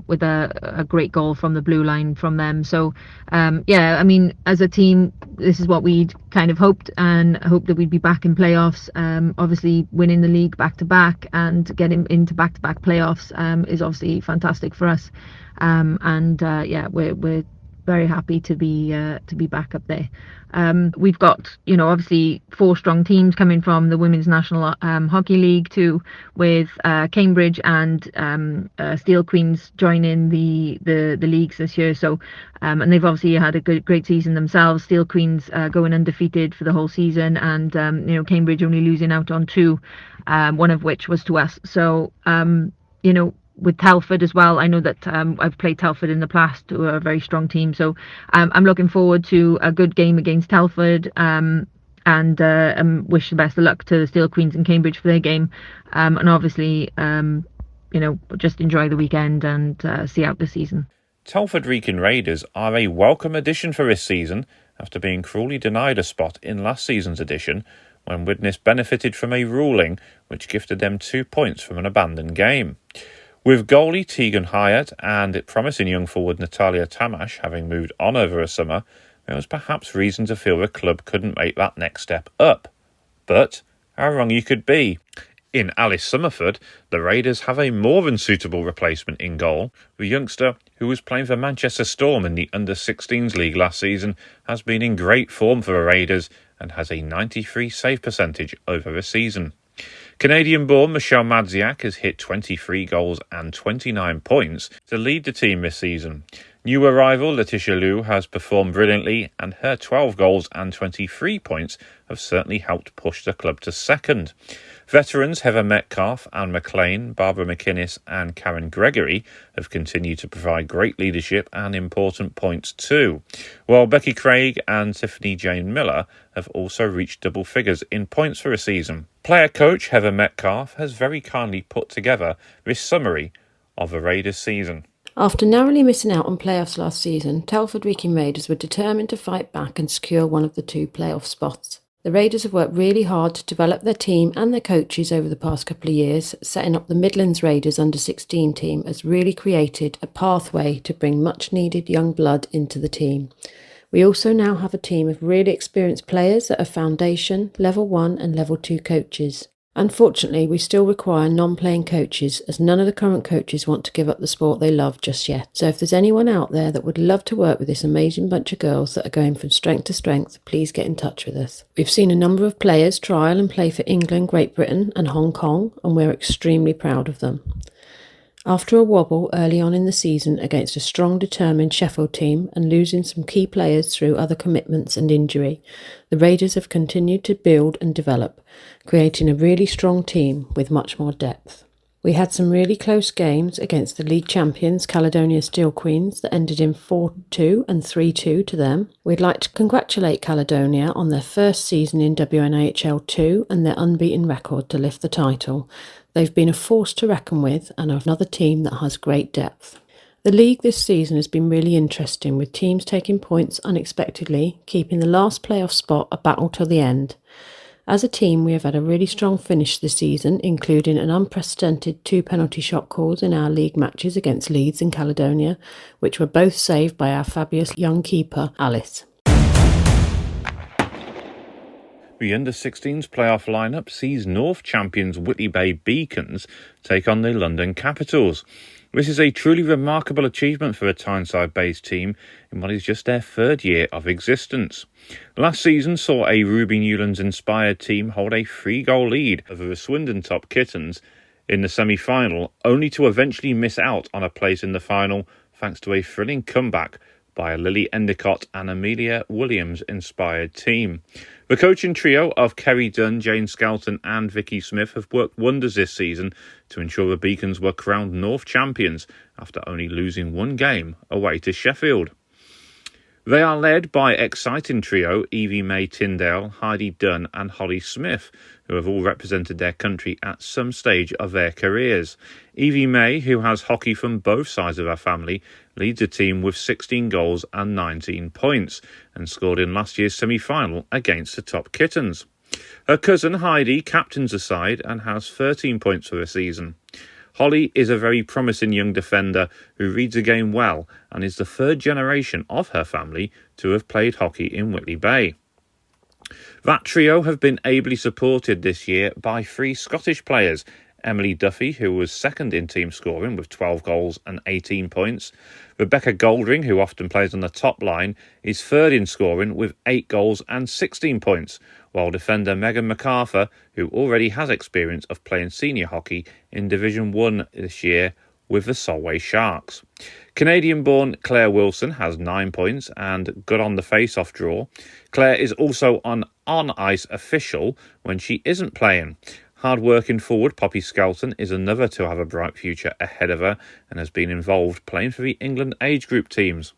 with a great goal from the blue line from them. So yeah, I mean, as a team, this is what we'd kind of hoped that we'd be back in playoffs. Obviously winning the league back to back and getting into back to back playoffs is obviously fantastic for us. Yeah, we're very happy to be back up there. We've got obviously 4 strong teams coming from the Women's National Hockey League too, with Cambridge and Steel Queens joining the leagues this year. So and they've obviously had a great season themselves. Steel Queens going undefeated for the whole season, and Cambridge only losing out on 2, one of which was to us. So with Telford as well, I know that I've played Telford in the past, who are a very strong team, so I'm looking forward to a good game against Telford, and wish the best of luck to the Steel Queens and Cambridge for their game, and obviously just enjoy the weekend and see out the season. Telford Wrekin Raiders are a welcome addition for this season after being cruelly denied a spot in last season's edition, when Widnes benefited from a ruling which gifted them 2 points from an abandoned game. With goalie Tegan Hyatt and promising young forward Natalia Tamash having moved on over a summer, there was perhaps reason to feel the club couldn't make that next step up. But how wrong you could be. In Alice Summerford, the Raiders have a more than suitable replacement in goal. The youngster, who was playing for Manchester Storm in the Under-16s League last season, has been in great form for the Raiders and has a 93 save percentage over the season. Canadian-born Michelle Madziak has hit 23 goals and 29 points to lead the team this season. New arrival Letitia Liu has performed brilliantly, and her 12 goals and 23 points have certainly helped push the club to second. Veterans Heather Metcalf, Anne McLean, Barbara McInnes and Karen Gregory have continued to provide great leadership and important points too, while Becky Craig and Tiffany Jane Miller have also reached double figures in points for a season. Player coach Heather Metcalf has very kindly put together this summary of the Raiders season. After narrowly missing out on playoffs last season, Telford Wrekin Raiders were determined to fight back and secure one of the 2 playoff spots. The Raiders have worked really hard to develop their team and their coaches over the past couple of years. Setting up the Midlands Raiders Under-16 team has really created a pathway to bring much needed young blood into the team. We also now have a team of really experienced players that are foundation, level 1 and level 2 coaches. Unfortunately, we still require non-playing coaches, as none of the current coaches want to give up the sport they love just yet. So if there's anyone out there that would love to work with this amazing bunch of girls that are going from strength to strength, please get in touch with us. We've seen a number of players trial and play for England, Great Britain and Hong Kong, and we're extremely proud of them. After a wobble early on in the season against a strong, determined Sheffield team and losing some key players through other commitments and injury, the Raiders have continued to build and develop, creating a really strong team with much more depth. We had some really close games against the league champions Caledonia Steel Queens that ended in 4-2 and 3-2 to them. We'd like to congratulate Caledonia on their first season in WNIHL 2 and their unbeaten record to lift the title. They've been a force to reckon with and are another team that has great depth. The league this season has been really interesting, with teams taking points unexpectedly, keeping the last playoff spot a battle till the end. As a team, we have had a really strong finish this season, including an unprecedented 2 penalty shot calls in our league matches against Leeds and Caledonia, which were both saved by our fabulous young keeper, Alice. The Under-16s playoff lineup sees North champions Whitley Bay Beacons take on the London Capitals. This is a truly remarkable achievement for a Tyneside-based team in what is just their 3rd year of existence. Last season saw a Ruby Newlands-inspired team hold a 3-goal lead over the Swindon Topcats in the semi-final, only to eventually miss out on a place in the final thanks to a thrilling comeback by a Lily Endicott and Amelia Williams-inspired team. The coaching trio of Kerry Dunn, Jane Skelton and Vicky Smith have worked wonders this season to ensure the Beacons were crowned North champions after only losing 1 game away to Sheffield. They are led by exciting trio Evie May Tyndale, Heidi Dunn and Holly Smith, who have all represented their country at some stage of their careers. Evie May, who has hockey from both sides of her family, leads the team with 16 goals and 19 points and scored in last year's semi-final against the Topcats. Her cousin Heidi captains the side and has 13 points for the season. Holly is a very promising young defender who reads the game well and is the 3rd generation of her family to have played hockey in Whitley Bay. That trio have been ably supported this year by 3 Scottish players, Emily Duffy, who was 2nd in team scoring with 12 goals and 18 points. Rebecca Goldring, who often plays on the top line, is 3rd in scoring with 8 goals and 16 points, while defender Megan MacArthur, who already has experience of playing senior hockey in Division 1 this year with the Solway Sharks. Canadian-born Claire Wilson has 9 points and good on the face-off draw. Claire is also an on-ice official when she isn't playing. Hard-working forward Poppy Skelton is another to have a bright future ahead of her and has been involved playing for the England age group teams.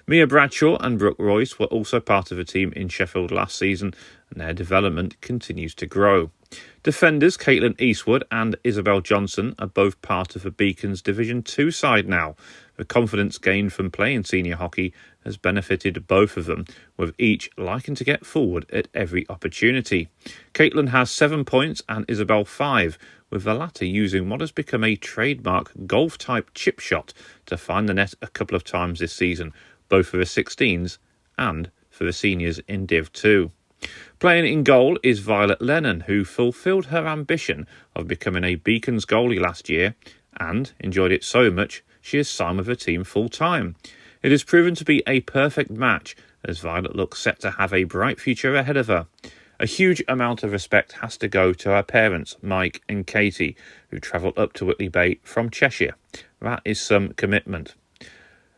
Mia Bradshaw and Brooke Royce were also part of the team in Sheffield last season, and their development continues to grow. Defenders Caitlin Eastwood and Isabel Johnson are both part of the Beacons Division 2 side now. The confidence gained from playing senior hockey has benefited both of them, with each liking to get forward at every opportunity. Caitlin has 7 points and Isabel 5, with the latter using what has become a trademark golf-type chip shot to find the net a couple of times this season, both for the 16s and for the seniors in Div 2. Playing in goal is Violet Lennon, who fulfilled her ambition of becoming a Beacons goalie last year and enjoyed it so much she has signed with the team full-time. It has proven to be a perfect match as Violet looks set to have a bright future ahead of her. A huge amount of respect has to go to her parents, Mike and Katie, who travelled up to Whitley Bay from Cheshire. That is some commitment.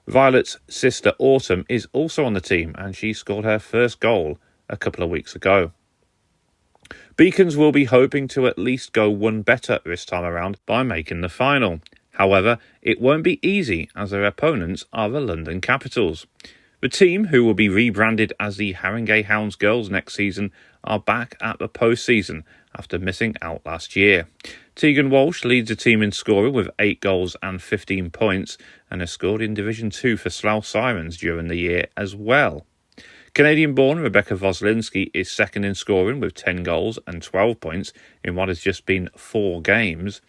Violet's sister Autumn is also on the team and she scored her first goal a couple of weeks ago. Beacons will be hoping to at least go one better this time around by making the final. However, it won't be easy as their opponents are the London Capitals. The team, who will be rebranded as the Haringey Hounds Girls next season, are back at the postseason after missing out last year. Tegan Walsh leads the team in scoring with 8 goals and 15 points and has scored in Division 2 for Slough Sirens during the year as well. Canadian-born Rebecca Voslinski is second in scoring with 10 goals and 12 points in what has just been 4 games.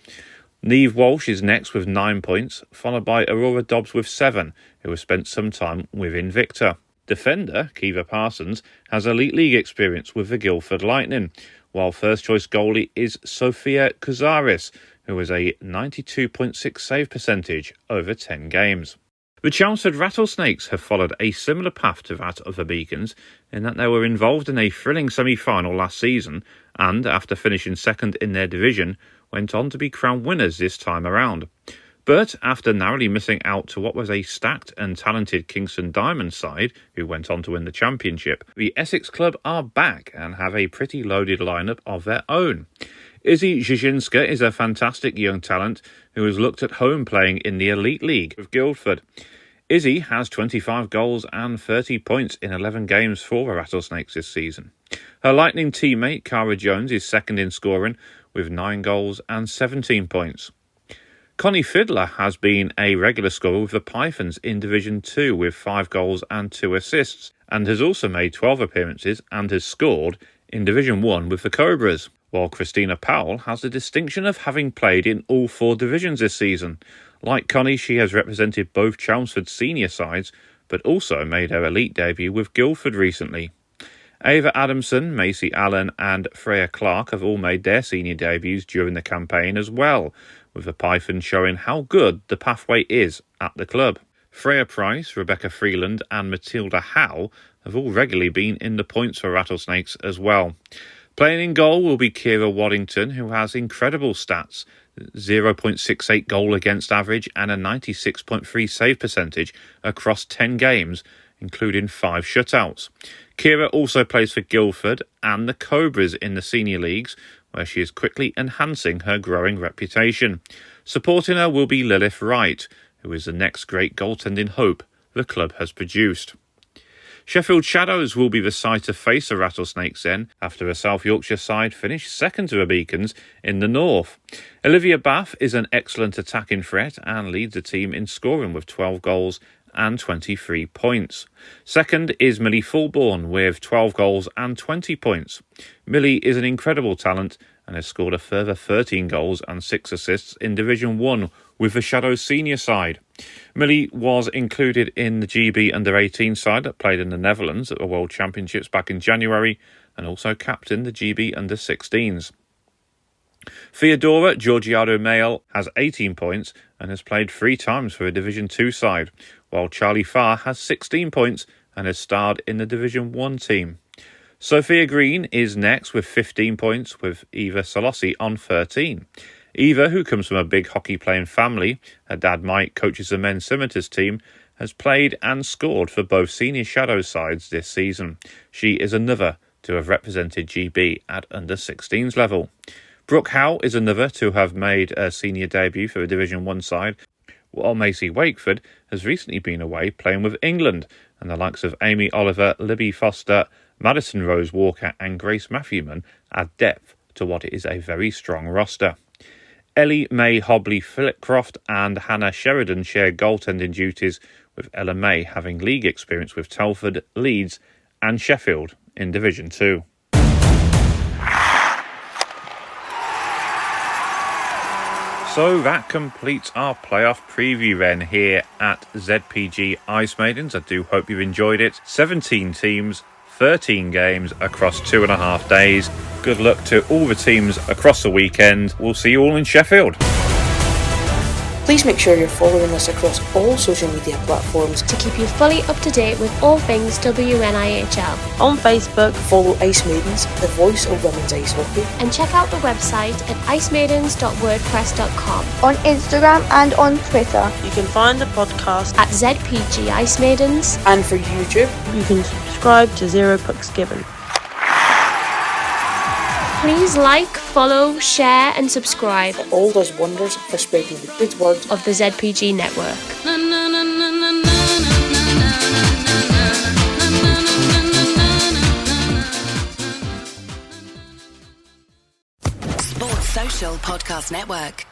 Neve Walsh is next with 9 points, followed by Aurora Dobbs with 7, who has spent some time with Invicta. Defender Kiva Parsons has Elite League experience with the Guildford Lightning, while first-choice goalie is Sophia Kuzaris, who has a 92.6 save percentage over 10 games. The Chelmsford Rattlesnakes have followed a similar path to that of the Beacons in that they were involved in a thrilling semi-final last season and, after finishing second in their division, went on to be crowned winners this time around. But after narrowly missing out to what was a stacked and talented Kingston Diamond side, who went on to win the championship, the Essex club are back and have a pretty loaded lineup of their own. Izzy Zizhinska is a fantastic young talent who has looked at home playing in the Elite League with Guildford. Izzy has 25 goals and 30 points in 11 games for the Rattlesnakes this season. Her Lightning teammate Cara Jones is second in scoring with 9 goals and 17 points. Connie Fiddler has been a regular scorer with the Pythons in Division 2 with 5 goals and 2 assists, and has also made 12 appearances and has scored in Division 1 with the Cobras, while Christina Powell has the distinction of having played in all 4 divisions this season. Like Connie, she has represented both Chelmsford's senior sides, but also made her elite debut with Guildford recently. Ava Adamson, Macy Allen and Freya Clark have all made their senior debuts during the campaign as well, with the Python showing how good the pathway is at the club. Freya Price, Rebecca Freeland and Matilda Howe have all regularly been in the points for Rattlesnakes as well. Playing in goal will be Kira Waddington, who has incredible stats, 0.68 goal against average and a 96.3 save percentage across 10 games, including 5 shutouts. Kira also plays for Guildford and the Cobras in the senior leagues, where she is quickly enhancing her growing reputation. Supporting her will be Lilith Wright, who is the next great goaltending hope the club has produced. Sheffield Shadows will be the side to face the Rattlesnakes then, after the South Yorkshire side finished second to the Beacons in the north. Olivia Bath is an excellent attacking threat and leads the team in scoring with 12 goals and 23 points. Second is Millie Fulbourn with 12 goals and 20 points. Millie is an incredible talent and has scored a further 13 goals and 6 assists in Division 1 with the Shadows senior side. Millie was included in the GB under-18 side that played in the Netherlands at the World Championships back in January and also captained the GB under-16s. Theodora Georgiado Mail has 18 points and has played 3 times for a Division 2 side, while Charlie Farr has 16 points and has starred in the Division 1 team. Sophia Green is next with 15 points, with Eva Solossi on 13. Eva, who comes from a big hockey-playing family, her dad Mike coaches the men's scimitars team, has played and scored for both senior Shadows sides this season. She is another to have represented GB at under-16s level. Brooke Howe is another to have made a senior debut for a Division 1 side, while Macy Wakeford has recently been away playing with England, and the likes of Amy Oliver, Libby Foster, Madison Rose Walker and Grace Matthewman add depth to what is a very strong roster. Ellie May Hobley Philipcroft and Hannah Sheridan share goaltending duties, with Ella May having league experience with Telford, Leeds and Sheffield in Division 2. So that completes our playoff preview then here at ZPG Ice Maidens. I do hope you've enjoyed it. 17 teams, 13 games across 2.5 days. Good luck to all the teams across the weekend. We'll see you all in Sheffield. Please make sure you're following us across all social media platforms to keep you fully up to date with all things WNIHL. On Facebook, follow Ice Maidens, the voice of women's ice hockey. And check out the website at icemaidens.wordpress.com. On Instagram and on Twitter. You can find the podcast at ZPG Ice Maidens. And for YouTube, you can subscribe to Zero Pucks Given. Please like, follow, share and subscribe. It all does wonders for spreading the good word of the ZPG network. Sports Social Podcast Network.